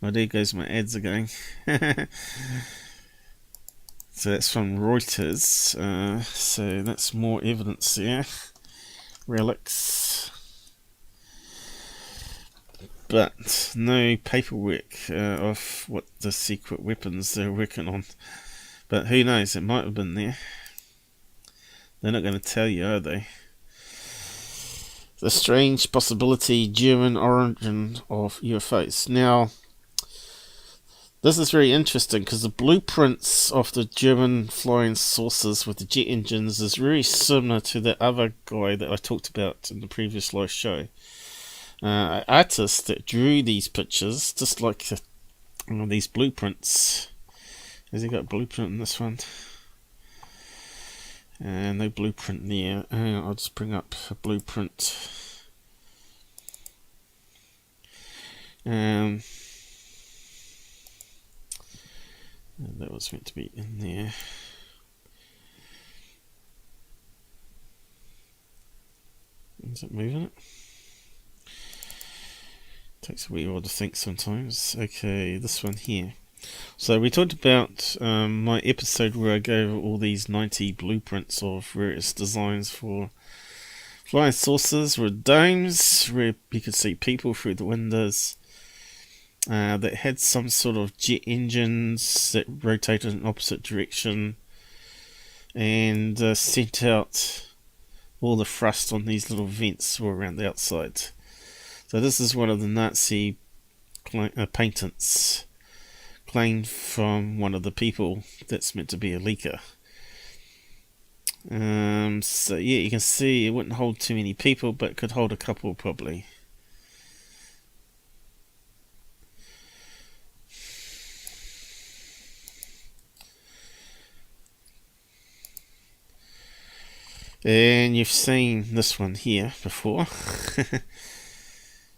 Oh, there goes my ads again. So that's from Reuters. So that's more evidence there. Relics. But no paperwork of what the secret weapons they're working on. But who knows, it might have been there. They're not going to tell you, are they? The strange possibility, German origin of UFOs. Now, this is very interesting because the blueprints of the German flying saucers with the jet engines is very similar to the other guy that I talked about in the previous live show. An artist that drew these pictures, just like these blueprints. Has he got a blueprint in this one? No blueprint there. I'll just bring up a blueprint. That was meant to be in there. Is it moving it? Takes a wee while to think sometimes. Okay, this one here. So we talked about my episode where I gave all these 90 blueprints of various designs for flying saucers with domes where you could see people through the windows that had some sort of jet engines that rotated in opposite direction and sent out all the thrust on these little vents all around the outside. So this is one of the Nazi patents claimed from one of the people that's meant to be a leaker. So yeah, you can see it wouldn't hold too many people, but it could hold a couple probably. And you've seen this one here before.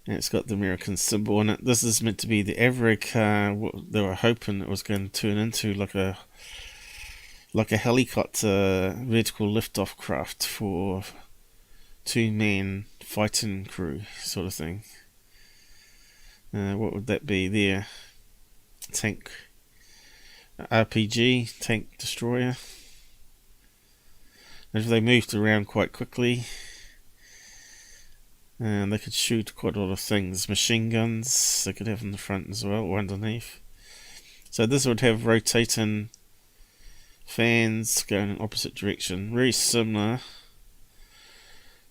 And it's got the American symbol on it. This is meant to be the Averick. What they were hoping it was going to turn into like a helicopter vertical liftoff craft for 2-man fighting crew sort of thing. What would that be there? Tank RPG, tank destroyer. And if they moved around quite quickly, and they could shoot quite a lot of things. Machine guns they could have in the front as well, or underneath. So this would have rotating fans going in opposite direction. Very similar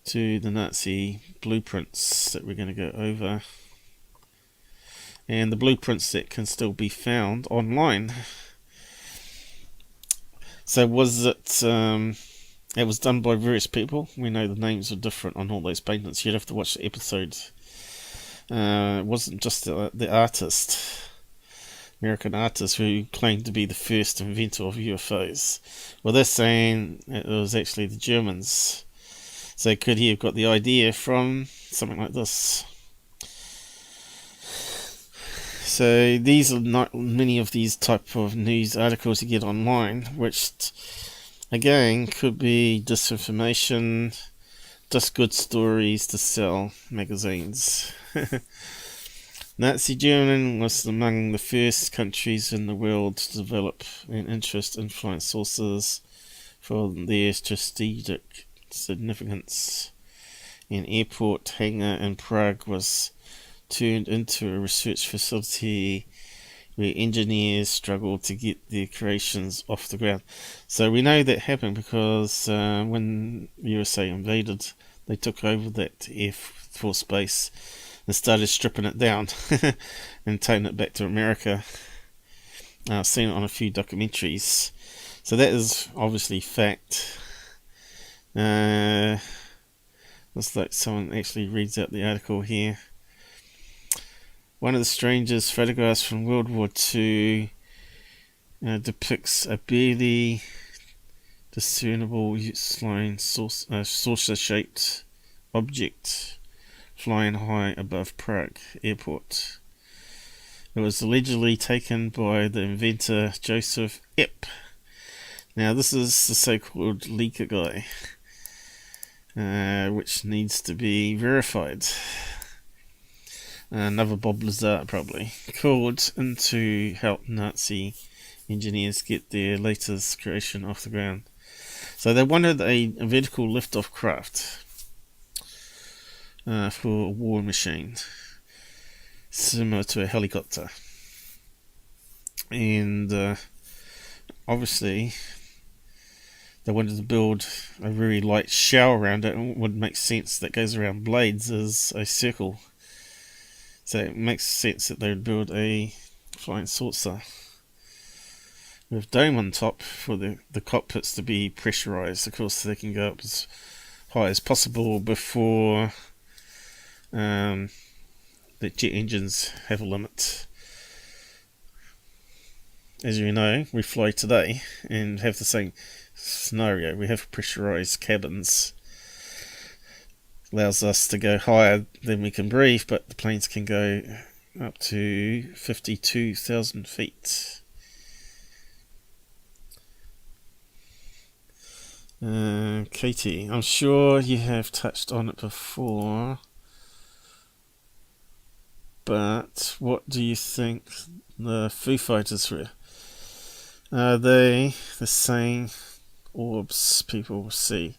to the Nazi blueprints that we're going to go over. And the blueprints that can still be found online. So was it... it was done by various people. We know the names are different on all those patents. You'd have to watch the episode. It wasn't just the artist, American artist, who claimed to be the first inventor of UFOs. Well, they're saying it was actually the Germans. So could he have got the idea from something like this? So these are not many of these type of news articles you get online, which... again, could be disinformation, just good stories to sell magazines. Nazi Germany was among the first countries in the world to develop an interest in flying saucers for their strategic significance. An airport hangar in Prague was turned into a research facility where engineers struggled to get their creations off the ground. So we know that happened because when USA invaded, they took over that Air Force base and started stripping it down and taking it back to America. I've seen it on a few documentaries. So that is obviously fact. Looks like someone actually reads out the article here. One of the strangest photographs from World War II depicts a barely discernible flying saucer-shaped object flying high above Prague airport. It was allegedly taken by the inventor Joseph Epp. Now this is the so-called leaker guy, which needs to be verified. Another Bob Lazar probably, called in to help Nazi engineers get their latest creation off the ground. So they wanted a vertical lift-off craft for a war machine, similar to a helicopter. And obviously they wanted to build a very light shell around it, and it would make sense that goes around blades as a circle. So it makes sense that they would build a flying saucer with dome on top for the cockpits to be pressurized. Of course, they can go up as high as possible before the jet engines have a limit. As you know, we fly today and have the same scenario. We have pressurized cabins. Allows us to go higher than we can breathe, but the planes can go up to 52,000 feet. Katie, I'm sure you have touched on it before, but what do you think the Foo Fighters were? Are they the same orbs people see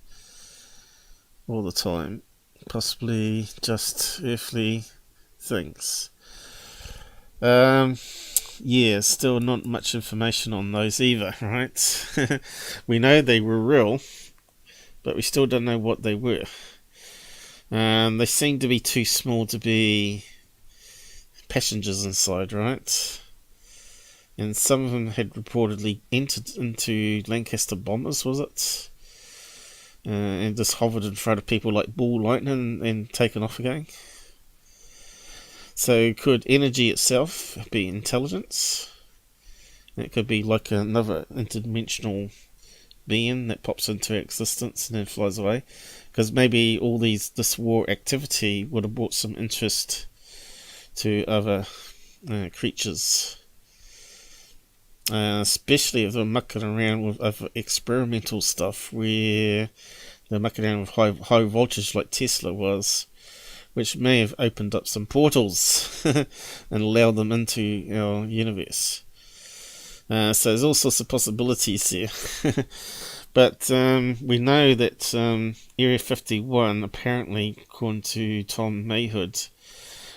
all the time? Possibly just earthly things. Yeah, still not much information on those either, right? We know they were real, but we still don't know what they were. They seem to be too small to be passengers inside, right? And some of them had reportedly entered into Lancaster bombers, was it? And just hovered in front of people like ball lightning and taken off again. So could energy itself be intelligence? It could be like another interdimensional being that pops into existence and then flies away. Because maybe all this war activity would have brought some interest to other creatures. Especially if they're mucking around with other experimental stuff where they're mucking around with high voltage like Tesla was, which may have opened up some portals and allowed them into our universe. So there's all sorts of possibilities there. But we know that Area 51, apparently, according to Tom Mayhood,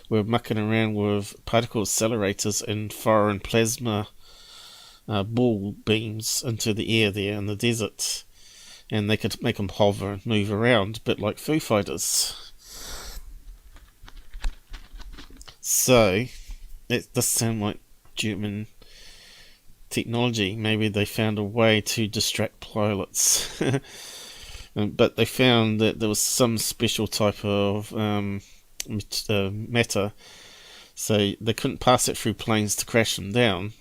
were mucking around with particle accelerators and foreign plasma ball beams into the air there in the desert, and they could make them hover and move around, a bit like Foo Fighters. So it does sound like German technology. Maybe they found a way to distract pilots. But they found that there was some special type of matter, so they couldn't pass it through planes to crash them down,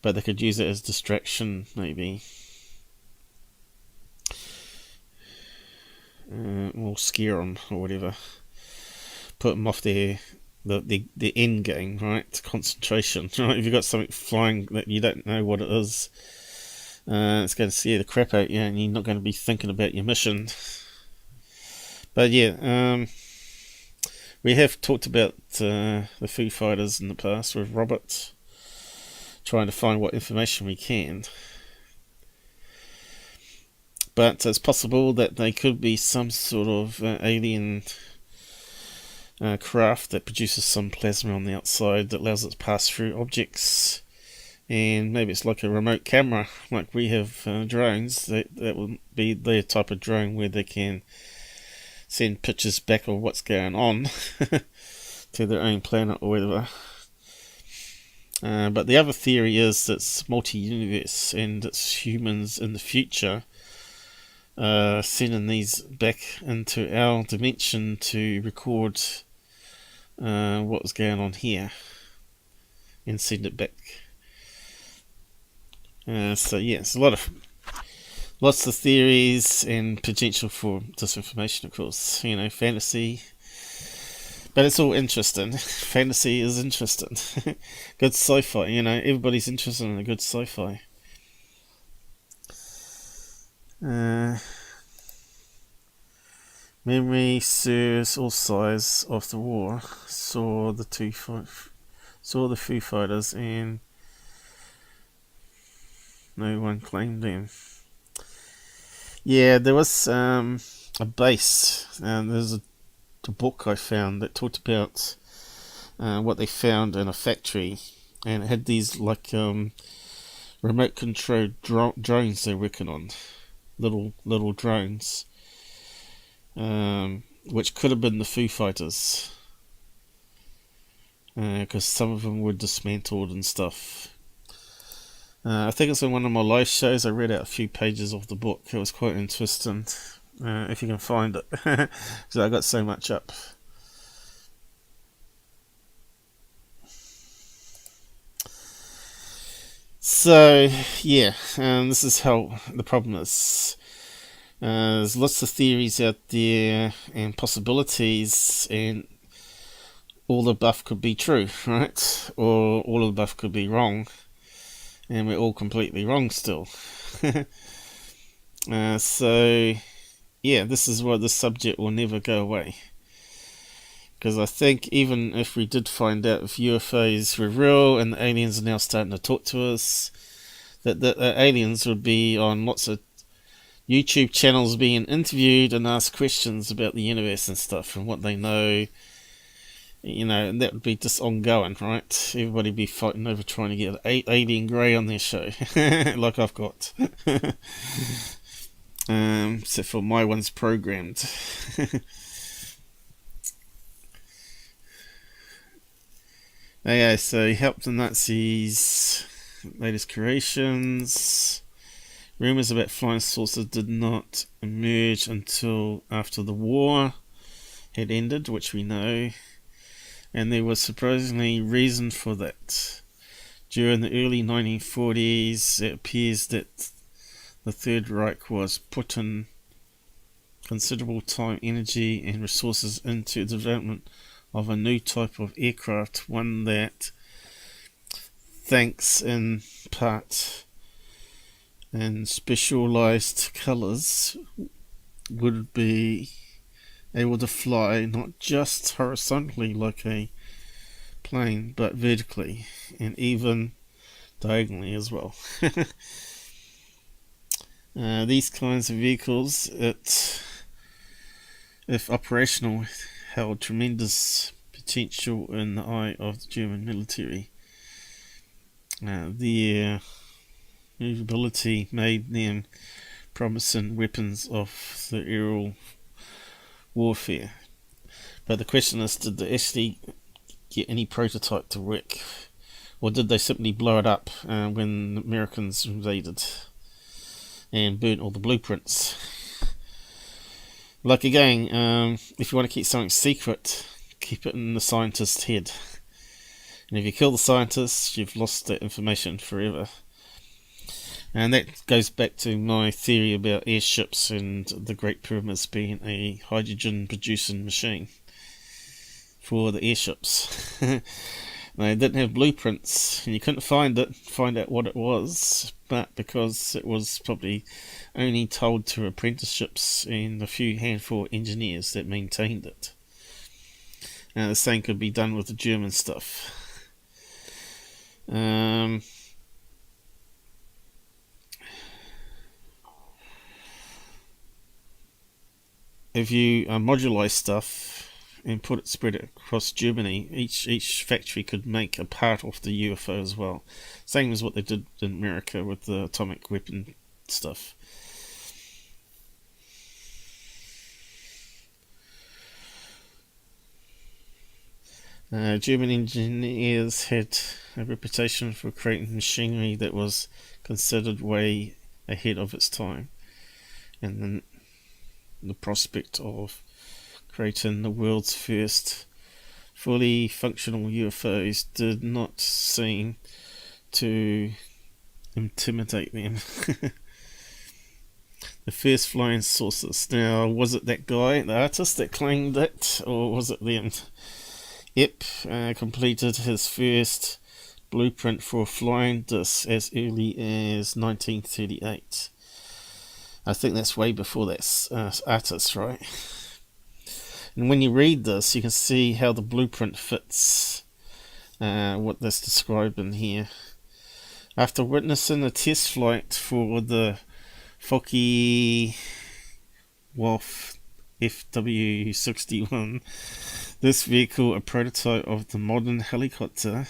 but they could use it as distraction, maybe. Or scare them, or whatever. Put them off the end game, right? Concentration, right? If you've got something flying that you don't know what it is, it's going to scare the crap out of you, and you're not going to be thinking about your mission. But yeah, we have talked about the Foo Fighters in the past with Robert, trying to find what information we can. But it's possible that they could be some sort of alien craft that produces some plasma on the outside that allows it to pass through objects. And maybe it's like a remote camera, like we have drones. That will be their type of drone where they can send pictures back of what's going on to their own planet or whatever. But the other theory is that it's multi-universe and it's humans in the future sending these back into our dimension to record what was going on here and send it back. So yeah, it's lots of theories and potential for disinformation, of course. You know, fantasy. But it's all interesting. Fantasy is interesting. Good sci-fi, you know, everybody's interested in a good sci-fi. Memory serves all sides of the war. Saw the Foo Fighters and No one claimed them. Yeah, there was a base. There's a book I found that talked about what they found in a factory, and it had these like remote controlled drones they're working on, little drones, which could have been the Foo Fighters, because some of them were dismantled and stuff. I think it's in one of my live shows. I read out a few pages of the book. It was quite interesting, if you can find it, because I got so much up. So yeah, this is how the problem is. There's lots of theories out there and possibilities, and all the above could be true, right? Or all of the above could be wrong, and we're all completely wrong still. So yeah, this is why this subject will never go away. Because I think even if we did find out if UFOs were real and the aliens are now starting to talk to us, that the aliens would be on lots of YouTube channels being interviewed and asked questions about the universe and stuff and what they know. You know, and that would be just ongoing, right? Everybody would be fighting over trying to get Alien Grey on their show, like I've got. Except for my one's programmed. Okay, so he helped the Nazis' latest creations. Rumours about flying saucers did not emerge until after the war had ended, which we know, and there was surprisingly reason for that. During the early 1940s, it appears that the Third Reich was putting considerable time, energy, and resources into the development of a new type of aircraft, one that, thanks in part in specialized colors, would be able to fly not just horizontally like a plane, but vertically and even diagonally as well. These kinds of vehicles, if operational, held tremendous potential in the eye of the German military. Their movability made them promising weapons of the aerial warfare. But the question is, did they actually get any prototype to work? Or did they simply blow it up when the Americans invaded and burnt all the blueprints? Like again, if you want to keep something secret, keep it in the scientist's head. And if you kill the scientists, you've lost that information forever. And that goes back to my theory about airships and the Great Pyramids being a hydrogen producing machine for the airships. They didn't have blueprints, and you couldn't find out what it was, but because it was probably only told to apprenticeships and a few handful of engineers that maintained it. Now the same could be done with the German stuff. If you modularize stuff and spread it across Germany, each factory could make a part of the UFO as well. Same as what they did in America with the atomic weapon stuff. German engineers had a reputation for creating machinery that was considered way ahead of its time, and then the prospect of creating the world's first fully functional UFOs did not seem to intimidate them. The first flying saucers. Now, was it that guy, the artist, that claimed it, or was it them? Yep, completed his first blueprint for a flying disc as early as 1938. I think that's way before that artist, right? And when you read this, you can see how the blueprint fits what that's described in here. After witnessing a test flight for the Focke Wulf FW-61, this vehicle, a prototype of the modern helicopter,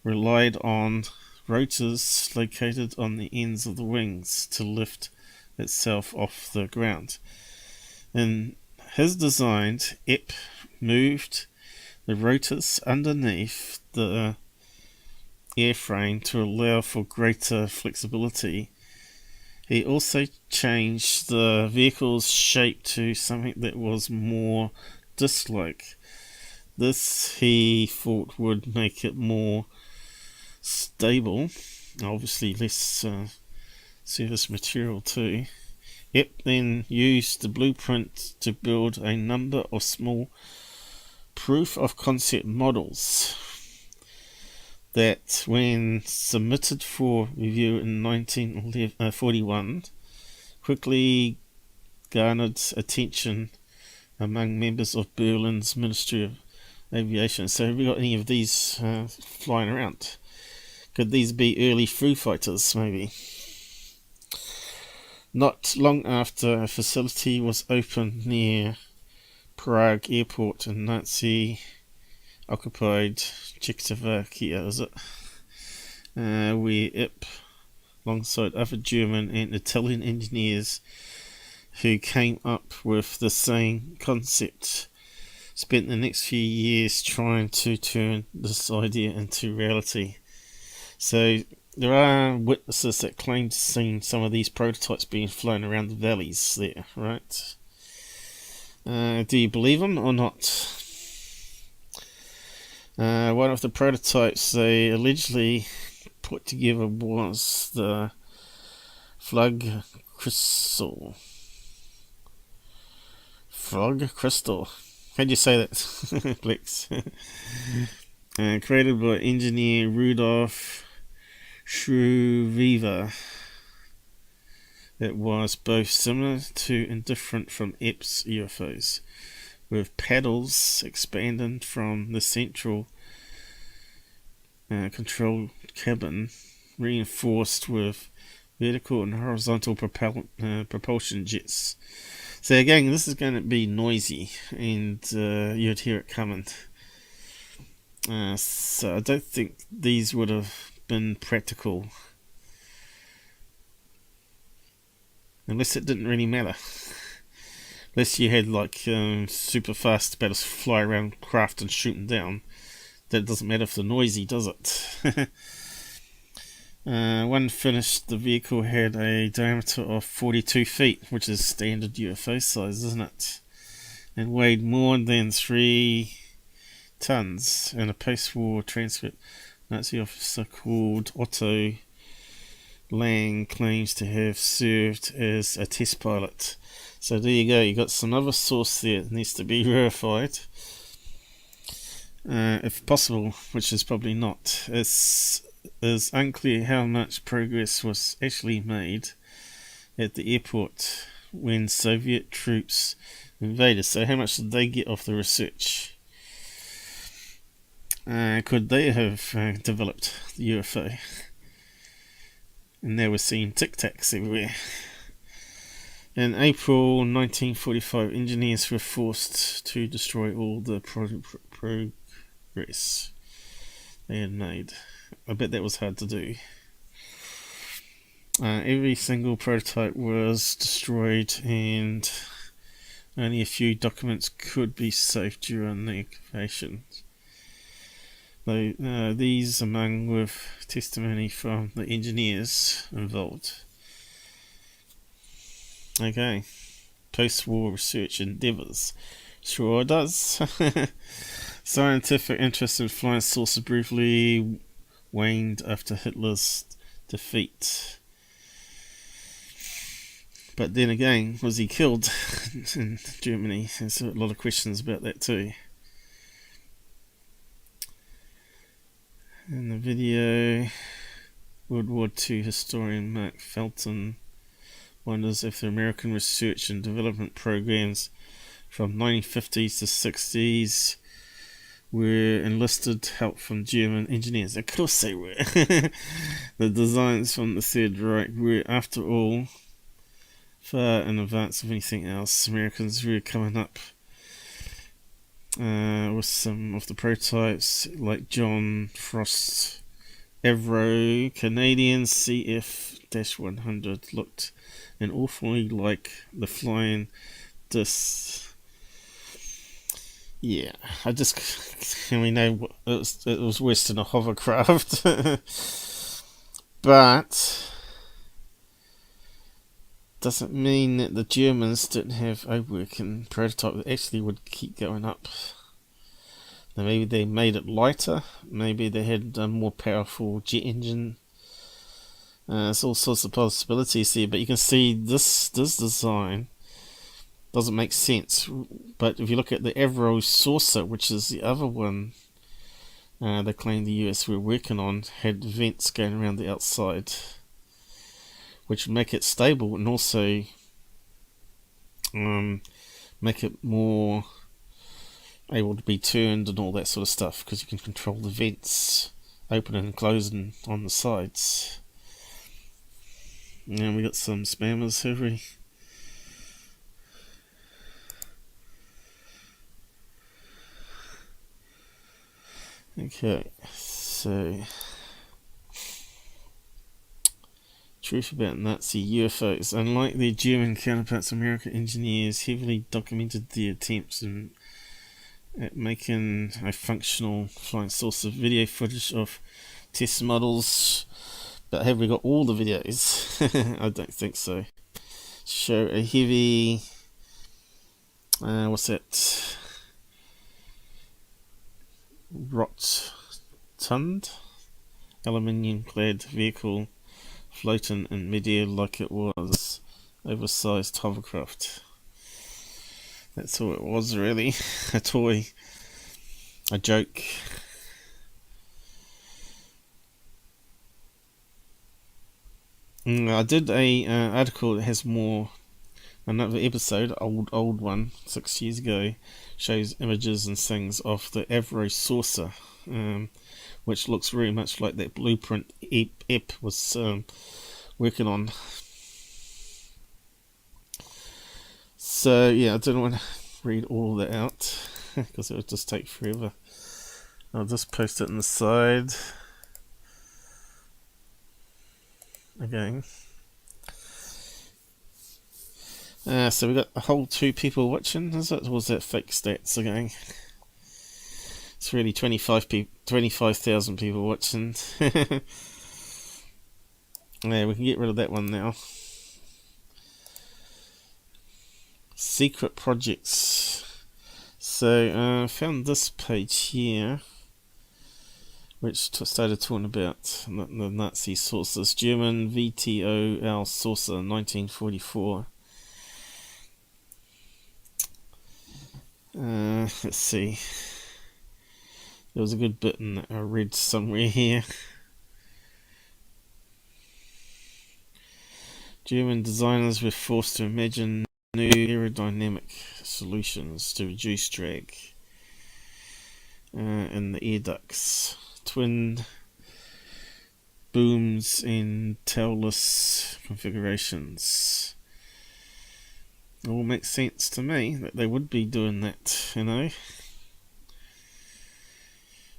relied on rotors located on the ends of the wings to lift itself off the ground. In his design, Epp moved the rotors underneath the airframe to allow for greater flexibility. He also changed the vehicle's shape to something that was more disc-like. This he thought would make it more stable, obviously less surface material too. Epp then used the blueprint to build a number of small proof of concept models that, when submitted for review in 1941, quickly garnered attention among members of Berlin's Ministry of Aviation. So have we got any of these flying around? Could these be early Foo Fighters, maybe? Not long after, a facility was opened near Prague airport in Nazi-occupied Czechoslovakia, where Epp, alongside other German and Italian engineers who came up with the same concept, spent the next few years trying to turn this idea into reality. So there are witnesses that claim to have seen some of these prototypes being flown around the valleys there, right? Do you believe them or not? One of the prototypes they allegedly put together was the Flug Crystal. Flug Crystal. How do you say that, Lex? Created by engineer Rudolf Schröver. It was both similar to and different from Epp's UFOs, with paddles expanding from the central control cabin, reinforced with vertical and horizontal propulsion jets. So again, this is going to be noisy, and you'd hear it coming. So I don't think these would have been practical, unless it didn't really matter. Unless you had like super fast battles fly around craft and shoot them down. That doesn't matter if they're noisy, does it? When finished, the vehicle had a diameter of 42 feet, which is standard UFO size, isn't it? And weighed more than 3 tons. And a post-war transcript Nazi officer called Otto Lang claims to have served as a test pilot. So there you go, you got some other source there that needs to be verified. If possible, which is probably not. It's unclear how much progress was actually made at the airport when Soviet troops invaded. So how much did they get off the research? Could they have developed the UFO? And now we're seeing tic-tacs everywhere. In April 1945, engineers were forced to destroy all the progress they had made. I bet that was hard to do. Every single prototype was destroyed, and only a few documents could be saved during the occupation. These among with testimony from the engineers involved. Okay, post-war research endeavours. Sure it does. Scientific interest in flying saucers briefly waned after Hitler's defeat. But then again, was he killed in Germany? There's a lot of questions about that too. In the video, World War II historian Mark Felton wonders if the American research and development programs from 1950s to 60s were enlisted help from German engineers. Of course they were. The designs from the Third Reich were, after all, far in advance of anything else. Americans were coming up with some of the prototypes, like John Frost's Avro. Canadian CF-100 looked an awfully like the flying disc. Yeah, we know it was worse than a hovercraft. But doesn't mean that the Germans didn't have a working prototype that actually would keep going up. Now maybe they made it lighter, maybe they had a more powerful jet engine. There's all sorts of possibilities here, but you can see this design doesn't make sense. But if you look at the Avro Saucer, which is the other one they claim the US were working on, had vents going around the outside, which would make it stable and also make it more able to be turned and all that sort of stuff, because you can control the vents opening and closing on the sides. And we got some spammers, have we? Okay, so truth about Nazi UFOs. Unlike their German counterparts, American engineers heavily documented their attempts at making a functional flying saucer. Video footage of test models, but have we got all the videos? I don't think so. Show a heavy what's that? Rotund aluminium clad vehicle floating in midair like it was oversized hovercraft. That's all it was, really. A toy, a joke. I did a article that has more. Another episode, old one, 6 years ago, shows images and things of the Avro Saucer, which looks very much like that blueprint EP was working on. So yeah, I didn't want to read all that out because it would just take forever. I'll just post it on the side again. So we got a whole 2 people watching. Is it? Or was that fake stats again? It's really 25,000 people watching. Yeah, we can get rid of that one now. Secret projects. So I found this page here, which started talking about the Nazi sources. German VTOL saucer, 1944. Let's see. There was a good bit in that I read somewhere here. German designers were forced to imagine new aerodynamic solutions to reduce drag in the air ducts. Twin booms and tailless configurations. It all makes sense to me that they would be doing that, you know.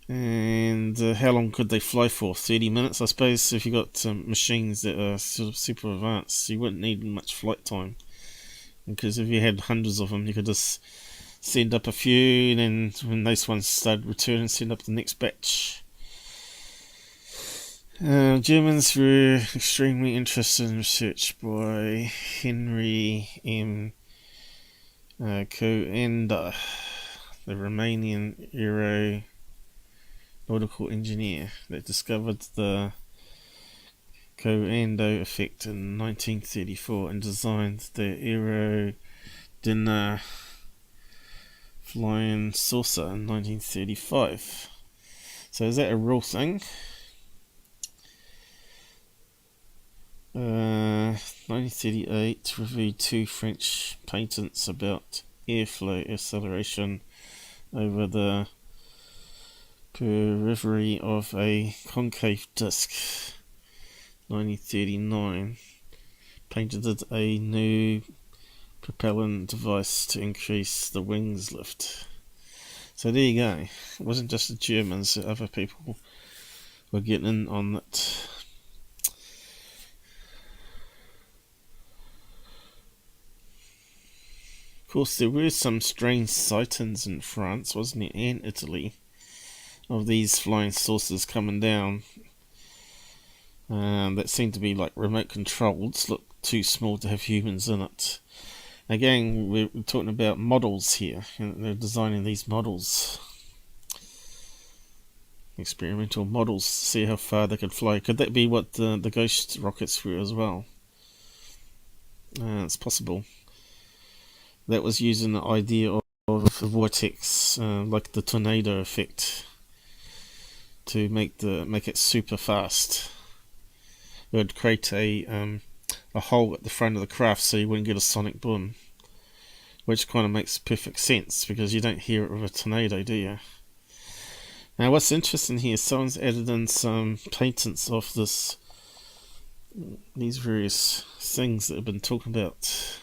And how long could they fly for? 30 minutes? I suppose if you got machines that are sort of super advanced, you wouldn't need much flight time. Because if you had hundreds of them, you could just send up a few, and then when those ones started returning, send up the next batch. Germans were extremely interested in research by Henry M. Coanda, the Romanian aeronautical engineer that discovered the Coanda effect in 1934 and designed the Aerodynamic flying saucer in 1935. So is that a real thing? 1938 reviewed 2 French patents about airflow acceleration over the periphery of a concave disc, 1939, patented a new propellant device to increase the wings lift. So there you go. It wasn't just the Germans, other people were getting in on it. Of course, there were some strange sightings in France, wasn't it, and Italy, of these flying saucers coming down. That seemed to be like remote controlled, looked too small to have humans in it. Again, we're talking about models here, and they're designing these models, experimental models, to see how far they could fly. Could that be what the ghost rockets were as well? It's possible. That was using the idea of a vortex, like the tornado effect, to make it super fast. It would create a hole at the front of the craft so you wouldn't get a sonic boom, which kind of makes perfect sense because you don't hear it with a tornado, do you? Now, what's interesting here, someone's added in some patents of these various things that have been talked about.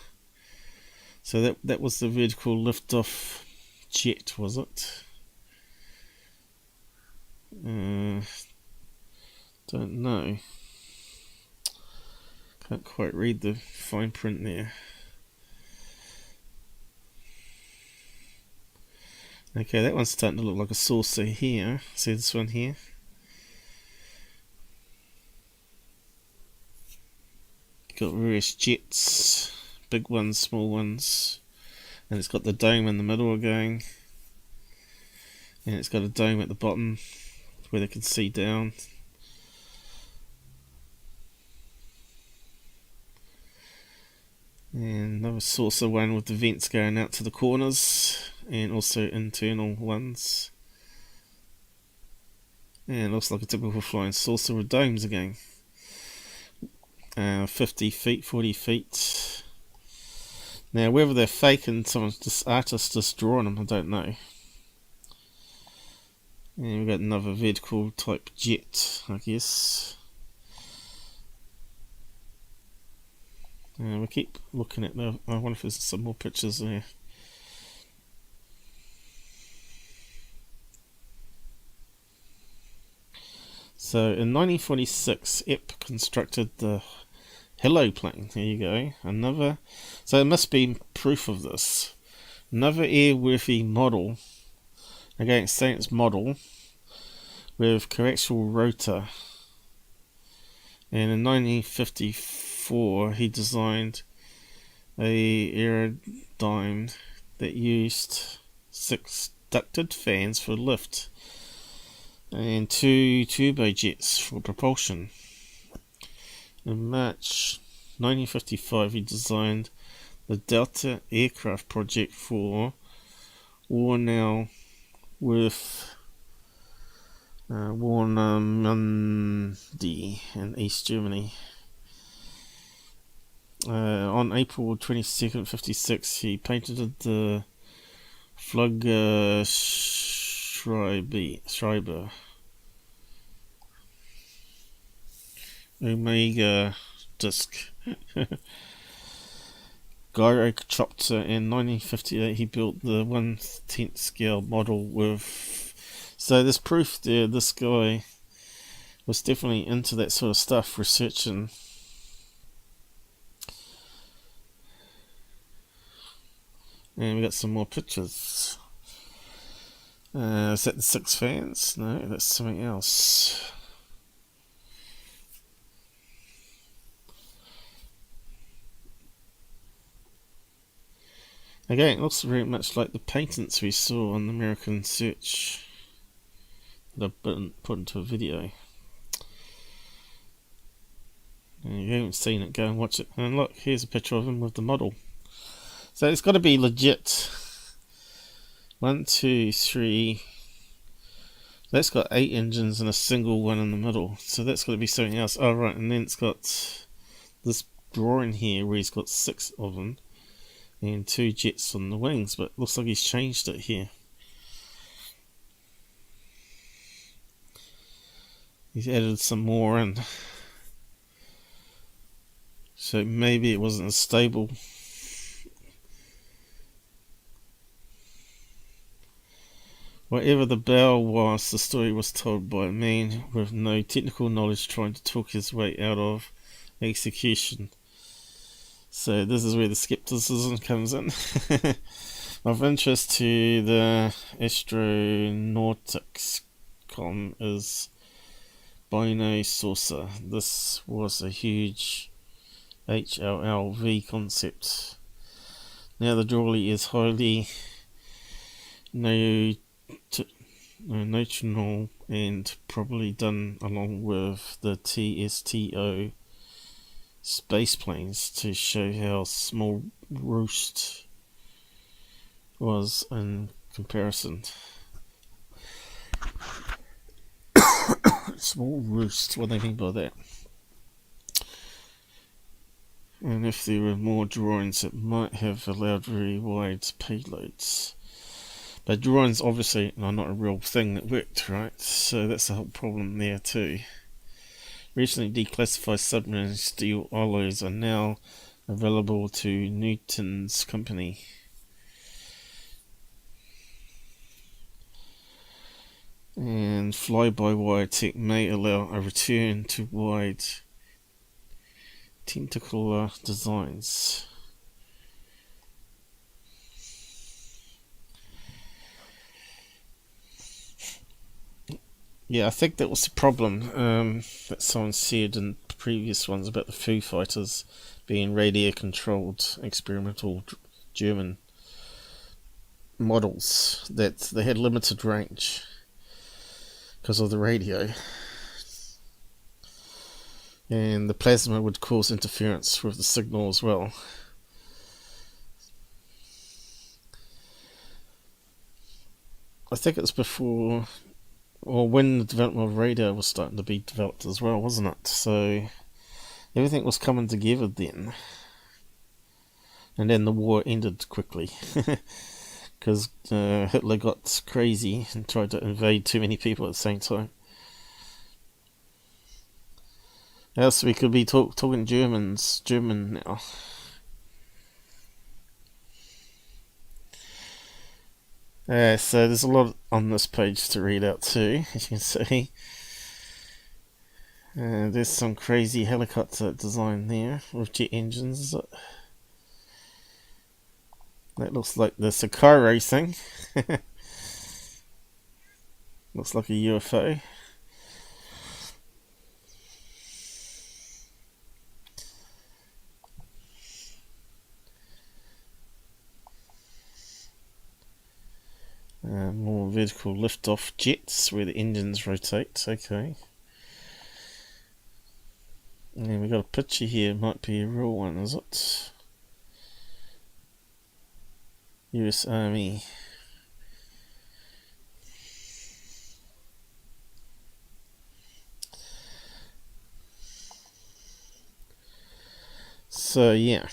So that was the vertical lift-off jet, was it? Don't know. Can't quite read the fine print there. Okay, that one's starting to look like a saucer here. See this one here? Got various jets, big ones, small ones, and it's got the dome in the middle again, and it's got a dome at the bottom where they can see down. And another saucer one with the vents going out to the corners, and also internal ones. And it looks like a typical flying saucer with domes again. 50 feet, 40 feet. Now, whether they're fake and someone's artist just drawing them, I don't know. And we've got another vertical type jet, I guess. We keep looking at the. I wonder if there's some more pictures there. So in 1946, EP constructed the Hello plane. There you go. Another. So it must be proof of this. Another airworthy model. Again, it's saying it's model with coaxial rotor. And in 1954, he designed a aerodyne that used 6 ducted fans for lift and 2 turbojets for propulsion. In March 1955, he designed the Delta aircraft project for Warnow with Warnemünde in East Germany. On April 22nd, 56, he patented the Flugschreiber Omega disc. Gyrocopter. In 1958, he built the 1/10 scale model with. So there's proof there. This guy was definitely into that sort of stuff, researching. And we got some more pictures. Is that the 6 fans? No, that's something else. Again, it looks very much like the patents we saw on the American Search that I've put into a video. And if you haven't seen it, go and watch it. And look, here's a picture of him with the model. So it's got to be legit. 1, 2, 3. That's got 8 engines and a single one in the middle. So that's got to be something else. Oh, right. And then it's got this drawing here where he's got 6 of them and 2 jets on the wings. But it looks like he's changed it here. He's added some more in. So maybe it wasn't as stable. Whatever the bell was, the story was told by a man with no technical knowledge trying to talk his way out of execution. So this is where the skepticism comes in. Of interest to the astronautics com is Bino Saucer. This was a huge HLLV concept. Now the Drawley is highly notional and probably done along with the TSTO space planes to show how small Roost was in comparison. Small Roost, what do they mean by that? And if there were more drawings, it might have allowed very wide payloads. But drawings obviously are not a real thing that worked, right? So that's the whole problem there too. Recently declassified submarine steel alloys are now available to Newton's company. And fly-by-wire tech may allow a return to wide tentacular designs. Yeah, I think that was the problem that someone said in previous ones about the Foo Fighters being radio-controlled experimental German models, that they had limited range because of the radio, and the plasma would cause interference with the signal as well. I think it's before or when the development of radar was starting to be developed as well, wasn't it? So everything was coming together then, and then the war ended quickly because Hitler got crazy and tried to invade too many people at the same time. Else we could be talking German now. So there's a lot on this page to read out too, as you can see. There's some crazy helicopter design there with jet engines. That looks like the Sakura thing. Looks like a UFO. More vertical lift-off jets where the engines rotate. Okay. And we got a picture here. Might be a real one, is it? US Army. So yeah.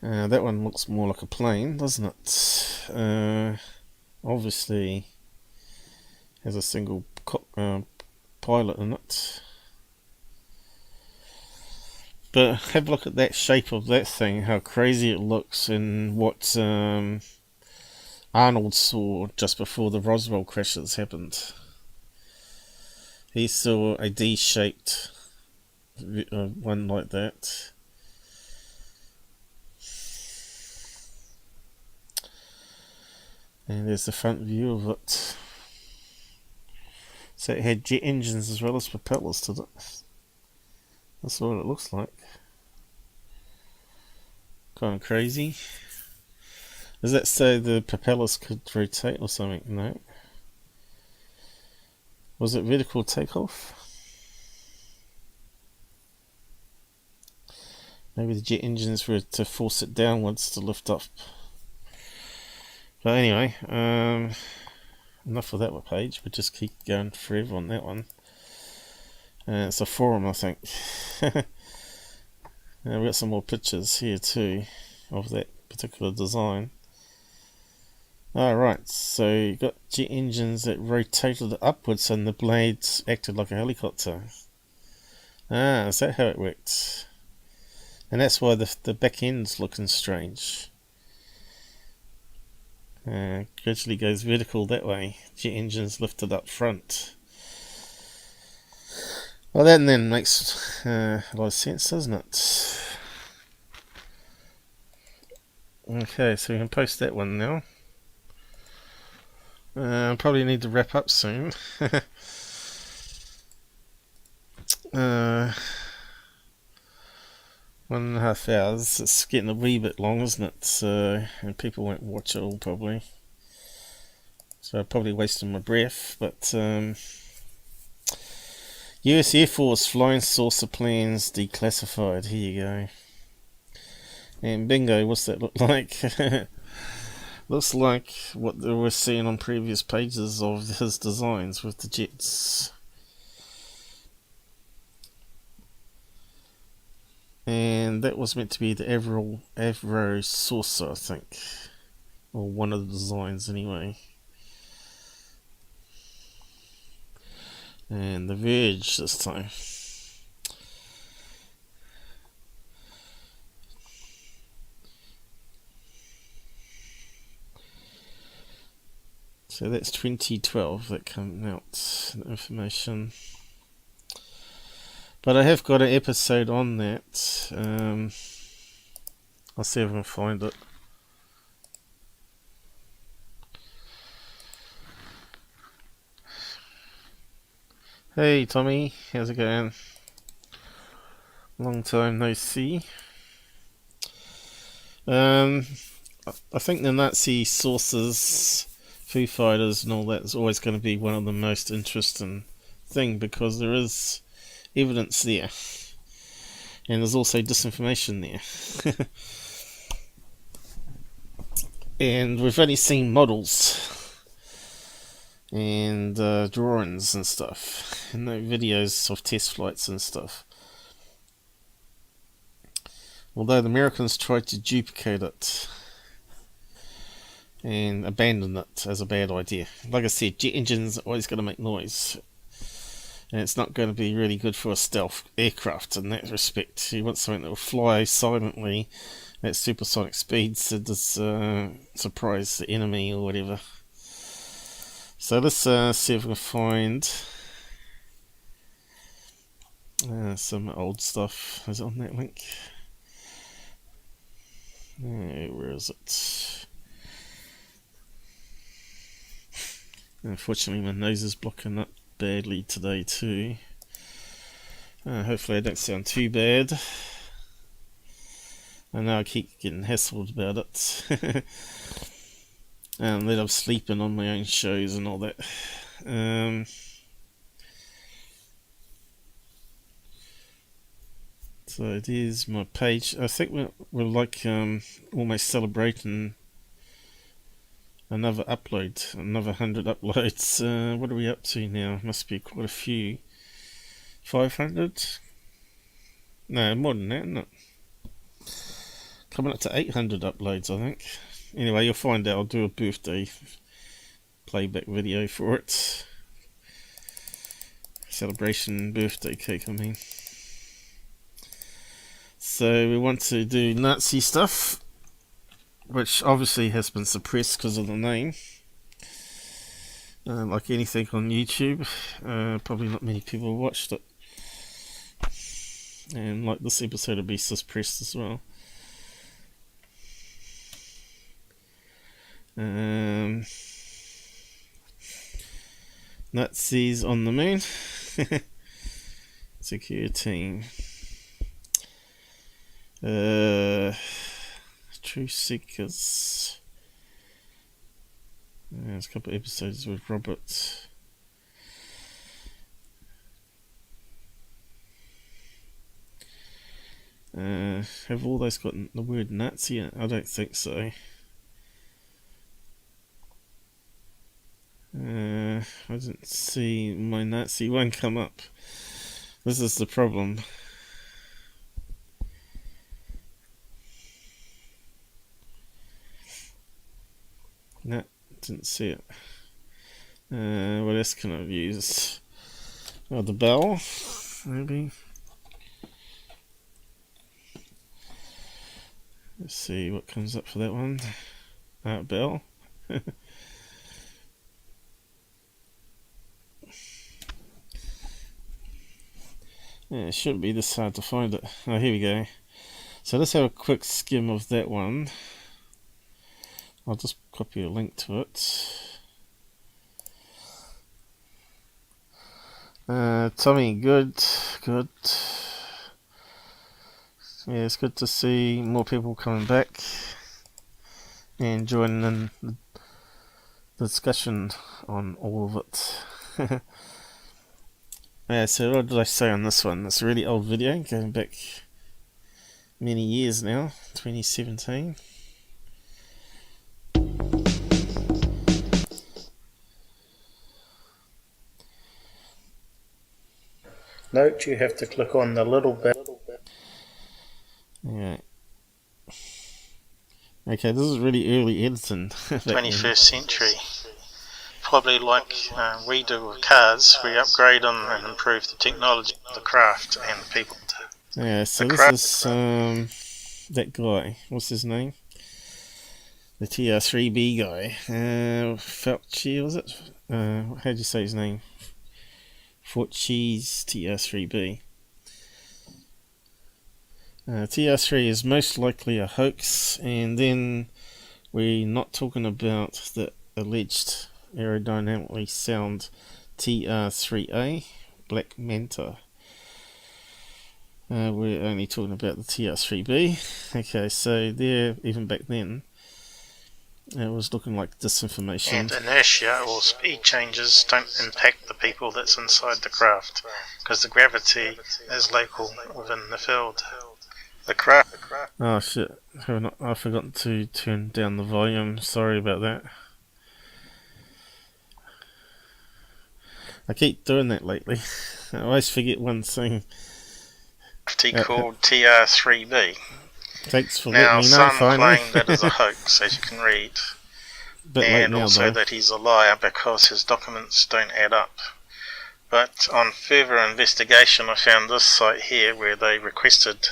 That one looks more like a plane, doesn't it? Obviously has a single pilot in it. But have a look at that shape of that thing, how crazy it looks, and what Arnold saw just before the Roswell crashes happened. He saw a D-shaped one like that. And there's the front view of it. So it had jet engines as well as propellers to it. That's what it looks like. Kind of crazy. Does that say the propellers could rotate or something? No. Was it vertical takeoff? Maybe the jet engines were to force it downwards to lift up. But anyway, enough of that page. We'll just keep going forever on that one. It's a forum, I think. We've got some more pictures here too of that particular design. Alright, so you got jet engines that rotated upwards and the blades acted like a helicopter. Ah, is that how it worked? And that's why the back end's looking strange. Gradually goes vertical that way. Jet engines lifted up front. Well, that then makes a lot of sense, doesn't it? Okay, so we can post that one now. Probably need to wrap up soon. 1.5 hours. It's getting a wee bit long, isn't it? So, and people won't watch it all probably. So I'm probably wasting my breath. But US Air Force flying saucer plans declassified. Here you go. And bingo, what's that look like? Looks like what they were seeing on previous pages of his designs with the jets. And that was meant to be the Avro saucer, I think. Or one of the designs anyway. And the Verge this time. So that's 2012 that came out, the information. But I have got an episode on that. I'll see if I can find it. Hey Tommy, how's it going? Long time no see. I think the Nazi sources, Foo Fighters and all that is always going to be one of the most interesting thing, because there is evidence there. And there's also disinformation there. And we've only seen models and drawings and stuff, and no videos of test flights and stuff. Although the Americans tried to duplicate it and abandon it as a bad idea. Like I said, jet engines are always going to make noise, and it's not going to be really good for a stealth aircraft in that respect. You want something that will fly silently at supersonic speeds to just surprise the enemy or whatever. So let's see if we can find some old stuff. Is it on that link? Where is it? Unfortunately, my nose is blocking up badly today too. Hopefully I don't sound too bad. I know I keep getting hassled about it. And that I'm sleeping on my own shows and all that. So there's my page. I think we're like almost celebrating another upload, another 100 uploads. What are we up to now? Must be quite a few. 500? No, more than that, isn't it? Coming up to 800 uploads, I think. Anyway, you'll find out. I'll do a birthday playback video for it. Celebration birthday cake, I mean. So we want to do Nazi stuff, which obviously has been suppressed because of the name. Like anything on YouTube, probably not many people watched it. And like this episode will be suppressed as well. Nazis on the moon. Secure team. Truth Seekers. There's a couple of episodes with Robert. Have all those got the word Nazi in it? I don't think so. I didn't see my Nazi one come up. This is the problem. Didn't see it. What else can I use? Oh, the bell, maybe. Let's see what comes up for that one. Bell. Yeah, it shouldn't be this hard to find it. Oh, here we go. So let's have a quick skim of that one. I'll just copy a link to it. Tommy, good. Yeah, it's good to see more people coming back and joining in the discussion on all of it. Yeah, so what did I say on this one? It's a really old video, going back many years now, 2017. Note you have to click on the little bell. Yeah. Okay, this is really early editing. 21st century. Probably like we do with cars, we upgrade them and improve the technology of the craft and the people. Yeah, so this is that guy. What's his name? The TR3b guy. Fauci, was it? How'd you say his name? Fauci's TR3b. TR3 is most likely a hoax, and then we're not talking about the alleged aerodynamically sound TR3A Black Manta. We're only talking about the TR3B. Okay, so there, even back then, it was looking like disinformation. And inertia or speed changes don't impact the people that's inside the craft, because the gravity is local within the field. The craft. Oh shit, I forgot to turn down the volume, sorry about that. I keep doing that lately. I always forget one thing. Called TR3b. Thanks for now, letting me know, some finally. claim that is a hoax, as you can read, Bit late and now, also though. that he's a liar because his documents don't add up. But on further investigation, I found this site here where they requested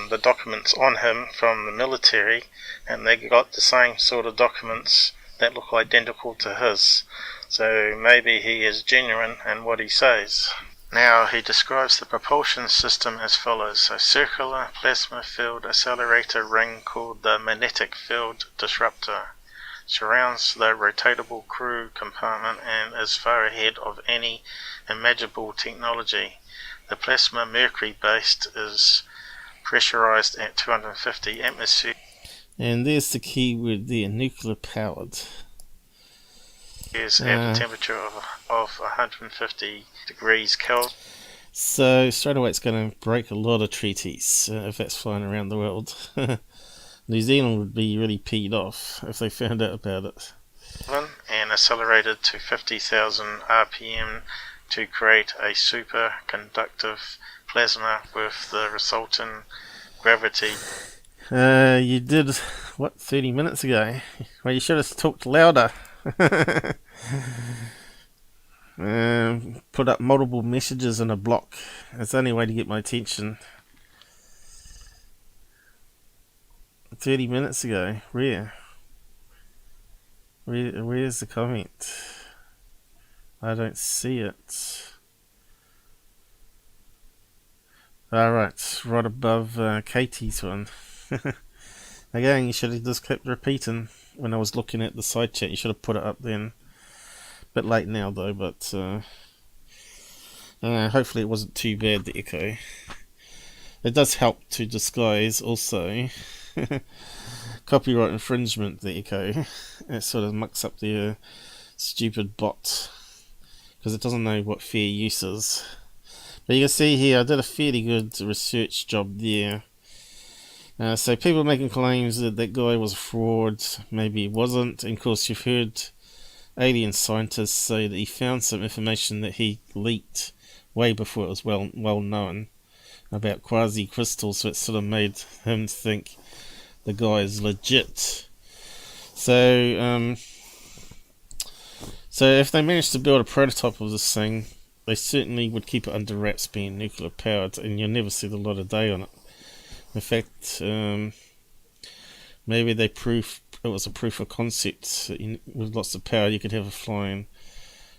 the documents on him from the military, and they got the same sort of documents that look identical to his. So maybe he is genuine in what he says. Now he describes the propulsion system as follows: a circular plasma field accelerator ring called the magnetic field disruptor surrounds the rotatable crew compartment and is far ahead of any imaginable technology. The plasma, mercury based, is pressurized at 250 atmospheres. And there's the key word there, nuclear powered. At a temperature of 150 degrees Kelvin. So straight away it's going to break a lot of treaties if that's flying around the world. New Zealand would be really peed off if they found out about it. And accelerated to 50,000 RPM to create a superconductive plasma with the resultant gravity. You did, what, 30 minutes ago? Well, you should have talked louder. Put up multiple messages in a block. It's the only way to get my attention. 30 minutes ago. Where's the comment? I don't see it. Alright, right above Katie's one. Again, you should have just kept repeating when I was looking at the side chat. You should have put it up then. Bit late now though, but hopefully it wasn't too bad, the echo. It does help to disguise also copyright infringement, the echo. It sort of mucks up the stupid bot because it doesn't know what fair use is. But you can see here I did a fairly good research job there. So people making claims that that guy was a fraud, maybe he wasn't. And of course you've heard alien scientists say that he found some information that he leaked way before it was well known about quasi crystals, so it sort of made him think the guy is legit. So So if they managed to build a prototype of this thing, they certainly would keep it under wraps being nuclear powered, and you'll never see the light of day on it. In fact, maybe it was a proof of concept that with lots of power you could have a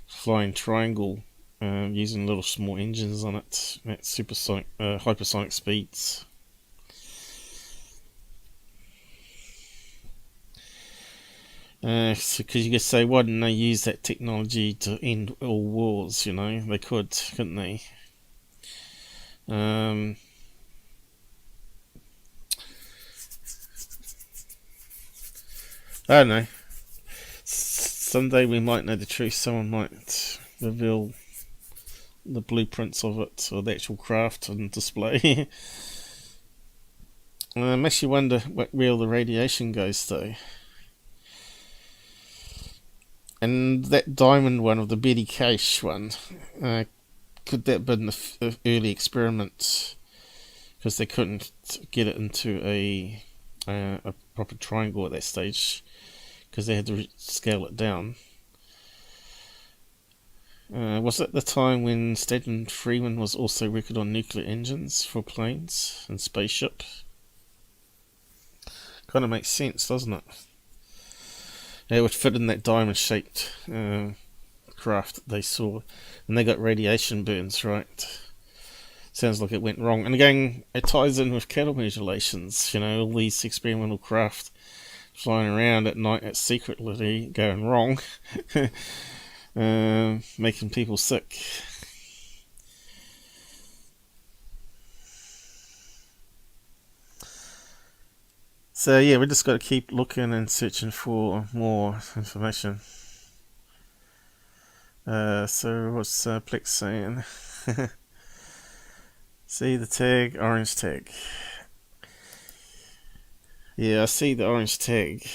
flying triangle using little small engines on it at hypersonic speeds. Because you could say, why didn't they use that technology to end all wars? You know, they could, couldn't they? I don't know. Someday we might know the truth. Someone might reveal the blueprints of it, or the actual craft on display. Makes you wonder where all the radiation goes, though. And that diamond one, of the Betty Cash one, could that have been an early experiment? Because they couldn't get it into a proper triangle at that stage, because they had to scale it down. Was it the time when Stanton Freeman was also working on nuclear engines for planes and spaceship? Kind of makes sense, doesn't it? It would fit in that diamond-shaped craft that they saw, and they got radiation burns, right? Sounds like it went wrong. And again, it ties in with cattle mutilations. You know, all these experimental craft flying around at night secretly going wrong, making people sick. So yeah, we just got to keep looking and searching for more information. So what's Plex saying? See the tag, orange tag. Yeah, I see the orange tag.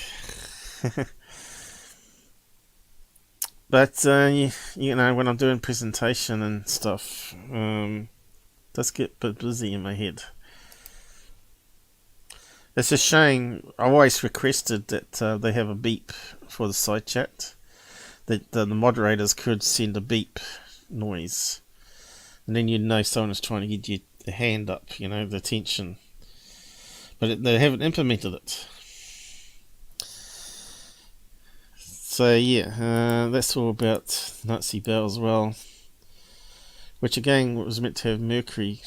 But you know, when I'm doing presentation and stuff, it does get a bit busy in my head. It's a shame. I always requested that they have a beep for the side chat. That the moderators could send a beep noise, and then you'd know someone is trying to get you a hand up, you know, the attention. But they haven't implemented it. So yeah, that's all about NAZI Bell as well. Which again was meant to have mercury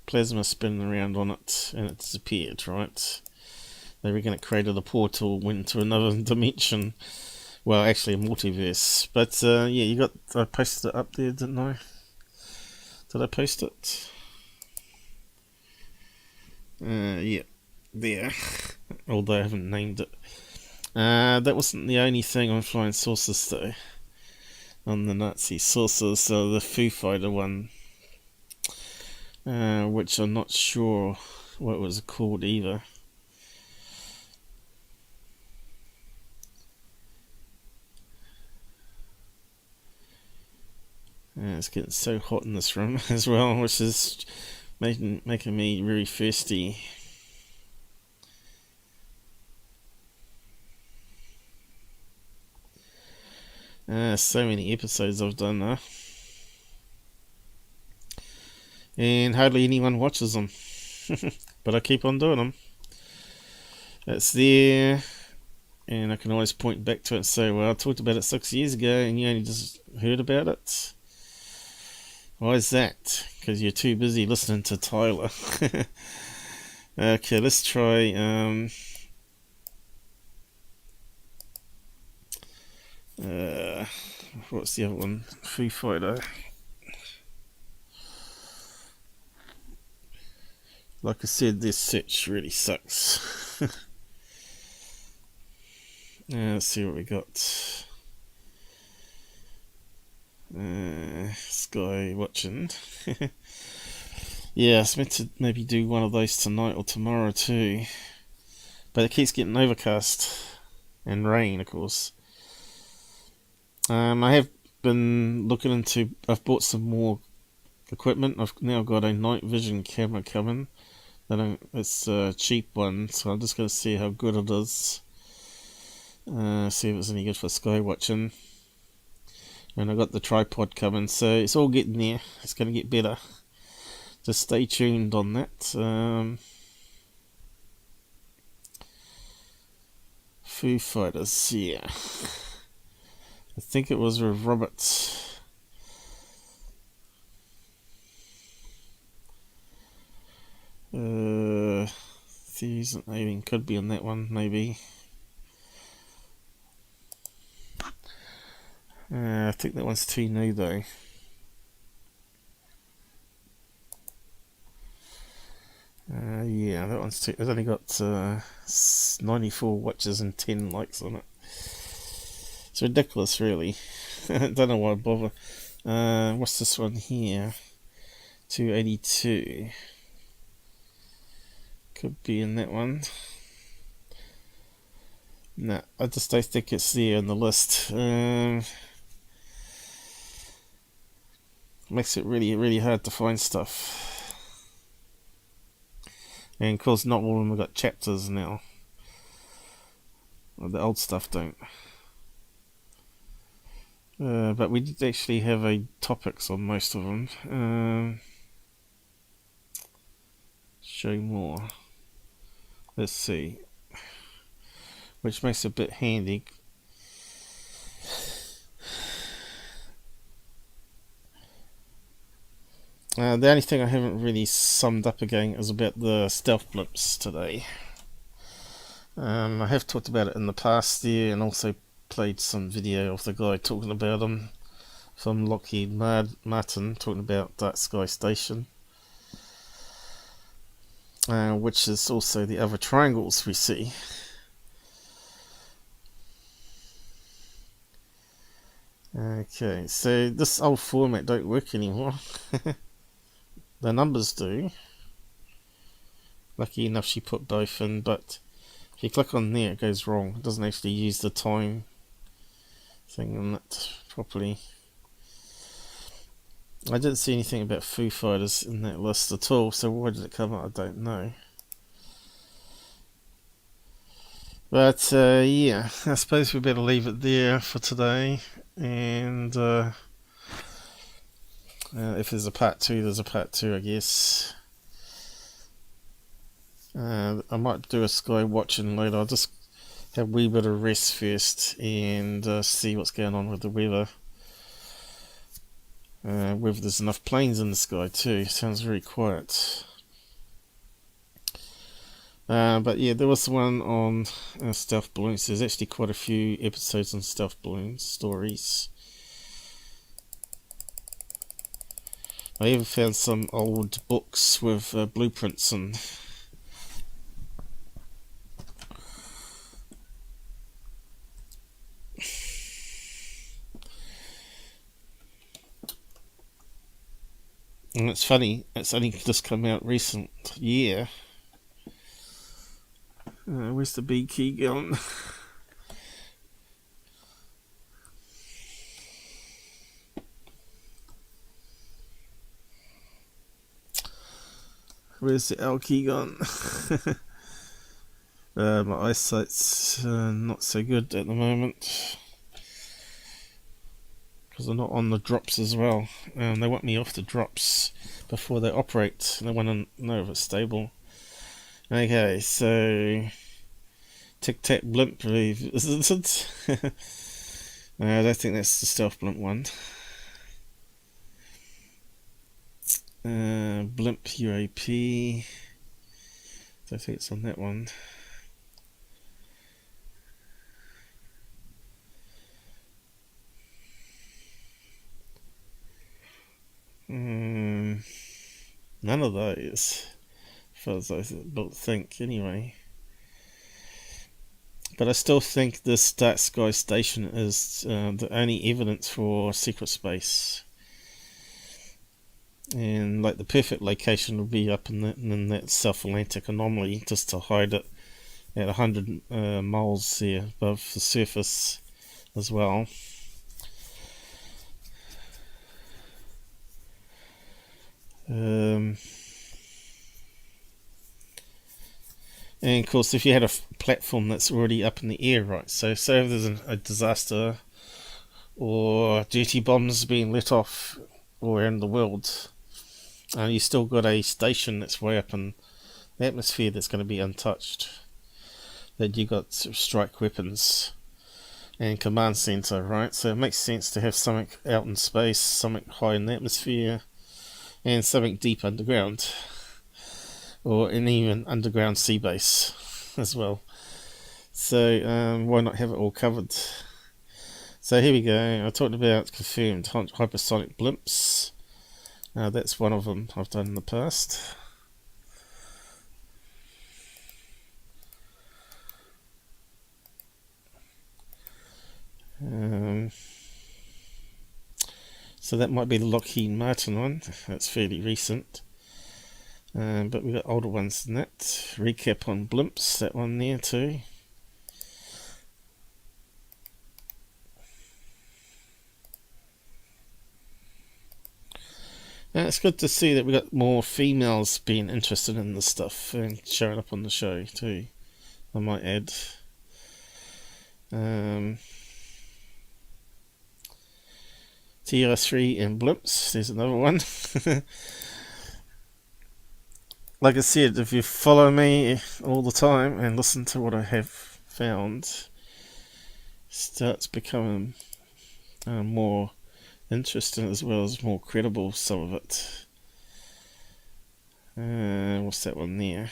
plasma spinning around on it, and it disappeared, right? They reckon it created a portal, went into another dimension. Well, actually a multiverse. But yeah, I posted it up there, didn't I? Did I post it? Yeah, there. Although I haven't named it. That wasn't the only thing on flying saucers though. On the NAZI saucers, so the Foo Fighter one, which I'm not sure what it was called either. It's getting so hot in this room as well, which is making me very thirsty. So many episodes I've done now, and hardly anyone watches them. But I keep on doing them. It's there, and I can always point back to it and say, well, I talked about it 6 years ago and you only just heard about it. Why is that? Because you're too busy listening to Tyler. Okay, let's try what's the other one? Foo Fighter. Like I said, this search really sucks. Let's see what we got. Sky watching. Yeah, I was meant to maybe do one of those tonight or tomorrow too, but it keeps getting overcast and rain, of course. I have been looking into. I've bought some more equipment. I've now got a night vision camera coming. It's a cheap one, so I'm just going to see how good it is. See if it's any good for sky watching. And I got the tripod coming, so it's all getting there. It's going to get better. Just stay tuned on that. Foo Fighters, yeah. I think it was with Robert. Thieves and Alien could be on that one, maybe. I think that one's too new though. Yeah, that one's too. It's only got 94 watches and 10 likes on it. It's ridiculous, really. I don't know why I bother. What's this one here? 282. Could be in that one. No, I just don't think it's there on the list. Makes it really, really hard to find stuff. And of course, not all of them have got chapters now. Well, the old stuff don't. But we did actually have topics on most of them. Show more. Let's see. Which makes it a bit handy. The only thing I haven't really summed up again is about the stealth blimps today. I have talked about it in the past there, and also played some video of the guy talking about them from Lockheed Martin, talking about Dark Sky Station, which is also the other triangles we see. Okay, so this old format don't work anymore. The numbers do. Lucky enough she put both in, but if you click on there it goes wrong. It doesn't actually use the time thing on it properly. I didn't see anything about Foo Fighters in that list at all, so why did it come up? I don't know. But yeah, I suppose we better leave it there for today, and if there's a part 2, there's a part 2, I guess. I might do a sky watching later. I'll just have a wee bit of rest first and see what's going on with the weather. Whether there's enough planes in the sky too. Sounds very quiet. But yeah, there was one on stealth balloons. There's actually quite a few episodes on stealth balloon stories. I even found some old books with blueprints and it's funny, it's only just come out recent year. Where's the B key going? Where's the L key gone? My eyesight's not so good at the moment because I'm not on the drops as well. They want me off the drops before they operate. They want to know if it's stable. Okay, so Tic Tac blimp, isn't it? I don't think that's the stealth blimp one. Blimp UAP. I think it's on that one. None of those, as I don't think anyway. But I still think this Dark Sky Station is the only evidence for secret space. And like the perfect location would be up in that South Atlantic anomaly, just to hide it at 100 miles there above the surface as well. And of course, if you had a platform that's already up in the air, right? So if there's a disaster or dirty bombs being let off all around the world, and you still got a station that's way up in the atmosphere that's going to be untouched, that you got strike weapons and command center, right? So it makes sense to have something out in space, something high in the atmosphere, and something deep underground, or an even underground sea base as well. So why not have it all covered? So here we go. I talked about confirmed hypersonic blimps. That's one of them I've done in the past. So that might be the Lockheed Martin one. That's fairly recent. But we've got older ones than that. Recap on blimps, that one there too. It's good to see that we got more females being interested in this stuff and showing up on the show too, I might add. TR3 and blimps, there's another one. Like I said, if you follow me all the time and listen to what I have found, starts becoming more interesting as well as more credible, some of it. What's that one there?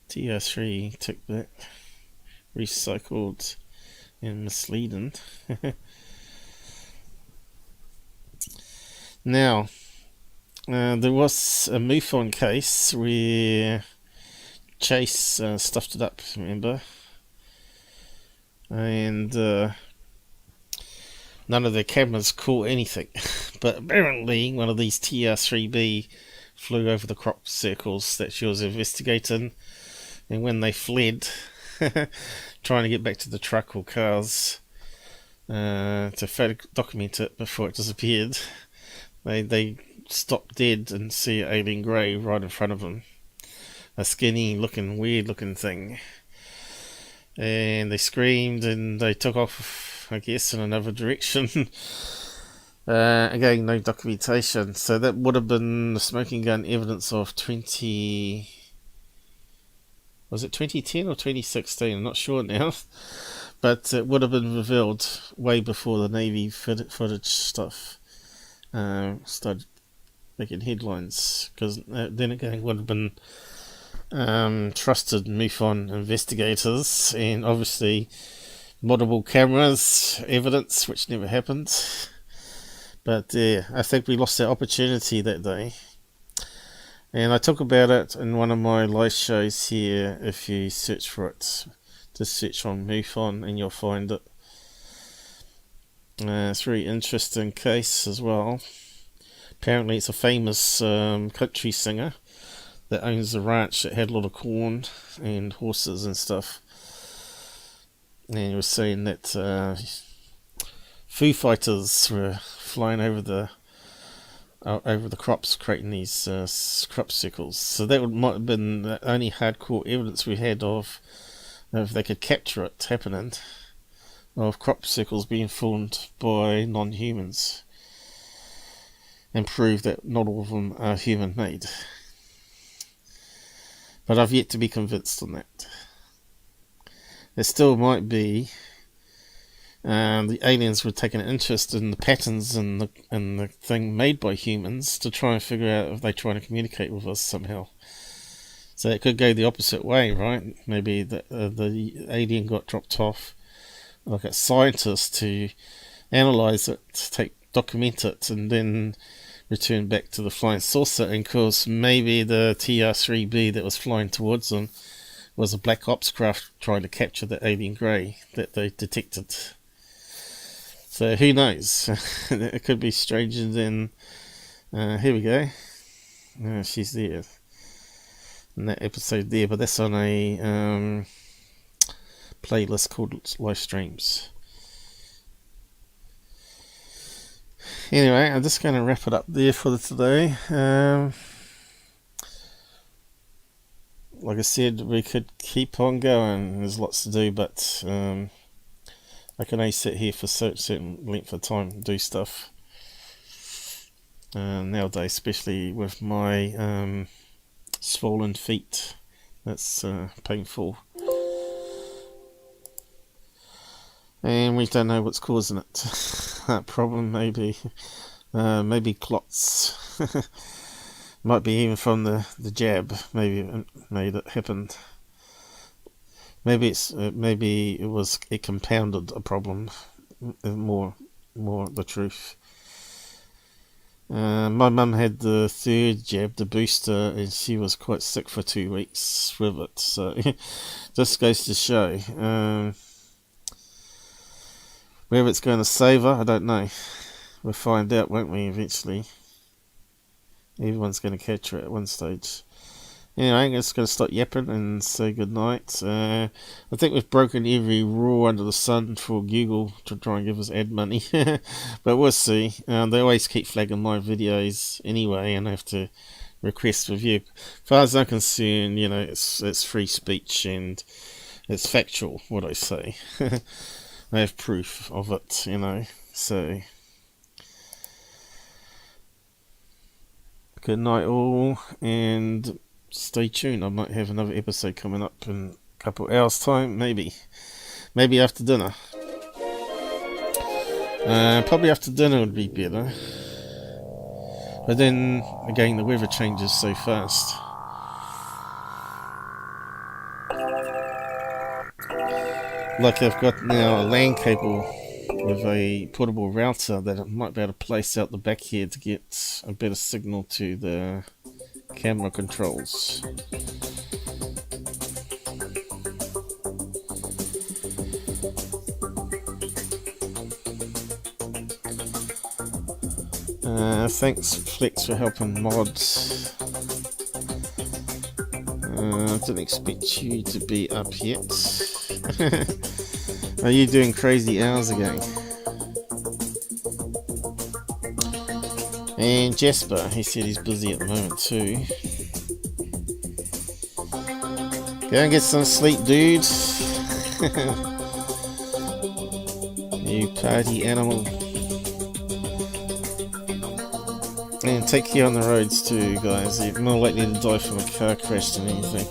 TR3 took that, recycled and misleading. Now, there was a MUFON case where Chase stuffed it up, remember? And none of their cameras caught anything. But apparently one of these TR3b flew over the crop circles that she was investigating, and when they fled, trying to get back to the truck or cars to document it before it disappeared, they stopped dead and see an alien grey right in front of them. A skinny looking, weird looking thing. And they screamed and they took off, I guess, in another direction. Again, no documentation. So that would have been the smoking gun evidence of 2010 or 2016? I'm not sure now. But it would have been revealed way before the Navy footage stuff started making headlines. Because then again, would have been trusted MUFON investigators, and obviously multiple cameras, evidence, which never happened. But I think we lost that opportunity that day. And I talk about it in one of my live shows here. If you search for it, just search on MUFON and you'll find it. It's a very interesting case as well. Apparently it's a famous country singer that owns a ranch that had a lot of corn and horses and stuff. And he was saying that Foo Fighters were flying over the crops, creating these crop circles. So that might have been the only hardcore evidence we had of, if they could capture it happening, of crop circles being formed by non-humans, and prove that not all of them are human-made. But I've yet to be convinced on that. There still might be the aliens were taking an interest in the patterns and the thing made by humans to try and figure out if they're trying to communicate with us somehow. So it could go the opposite way, right? Maybe the alien got dropped off like a scientist to analyze it, document it, and then return back to the flying saucer. And of course, maybe the TR3b that was flying towards them was a black ops craft trying to capture the alien grey that they detected. So who knows? It could be stranger than... here we go. She's there. In that episode there, but that's on a playlist called Live Streams. Anyway, I'm just going to wrap it up there for today. like I said, we could keep on going. There's lots to do, but I can only sit here for a certain length of time and do stuff. Nowadays, especially with my swollen feet, that's painful. And we don't know what's causing it. That problem, maybe clots. Might be even from the jab. Maybe it made it happen. Maybe it compounded a problem. More the truth. My mum had the third jab, the booster, and she was quite sick for 2 weeks with it. So just goes to show. Whether it's going to save her, I don't know. We'll find out, won't we, eventually? Everyone's going to catch her at one stage. Anyway, I'm just going to stop yapping and say goodnight. I think we've broken every rule under the sun for Google to try and give us ad money. But we'll see. They always keep flagging my videos anyway, and I have to request review. As far as I'm concerned, you know, it's free speech and it's factual, what I say. I have proof of it, you know, so good night all, and stay tuned. I might have another episode coming up in a couple of hours time, maybe after dinner. Probably after dinner would be better, but then again the weather changes so fast. Like I've got now a LAN cable with a portable router that I might be able to place out the back here to get a better signal to the camera controls. Thanks Flex for helping mods. Didn't expect you to be up yet. Are you doing crazy hours again? And Jasper, he said he's busy at the moment too. Go and get some sleep, dude. You party animal. And take care on the roads too, guys. You're more likely to die from a car crash than anything.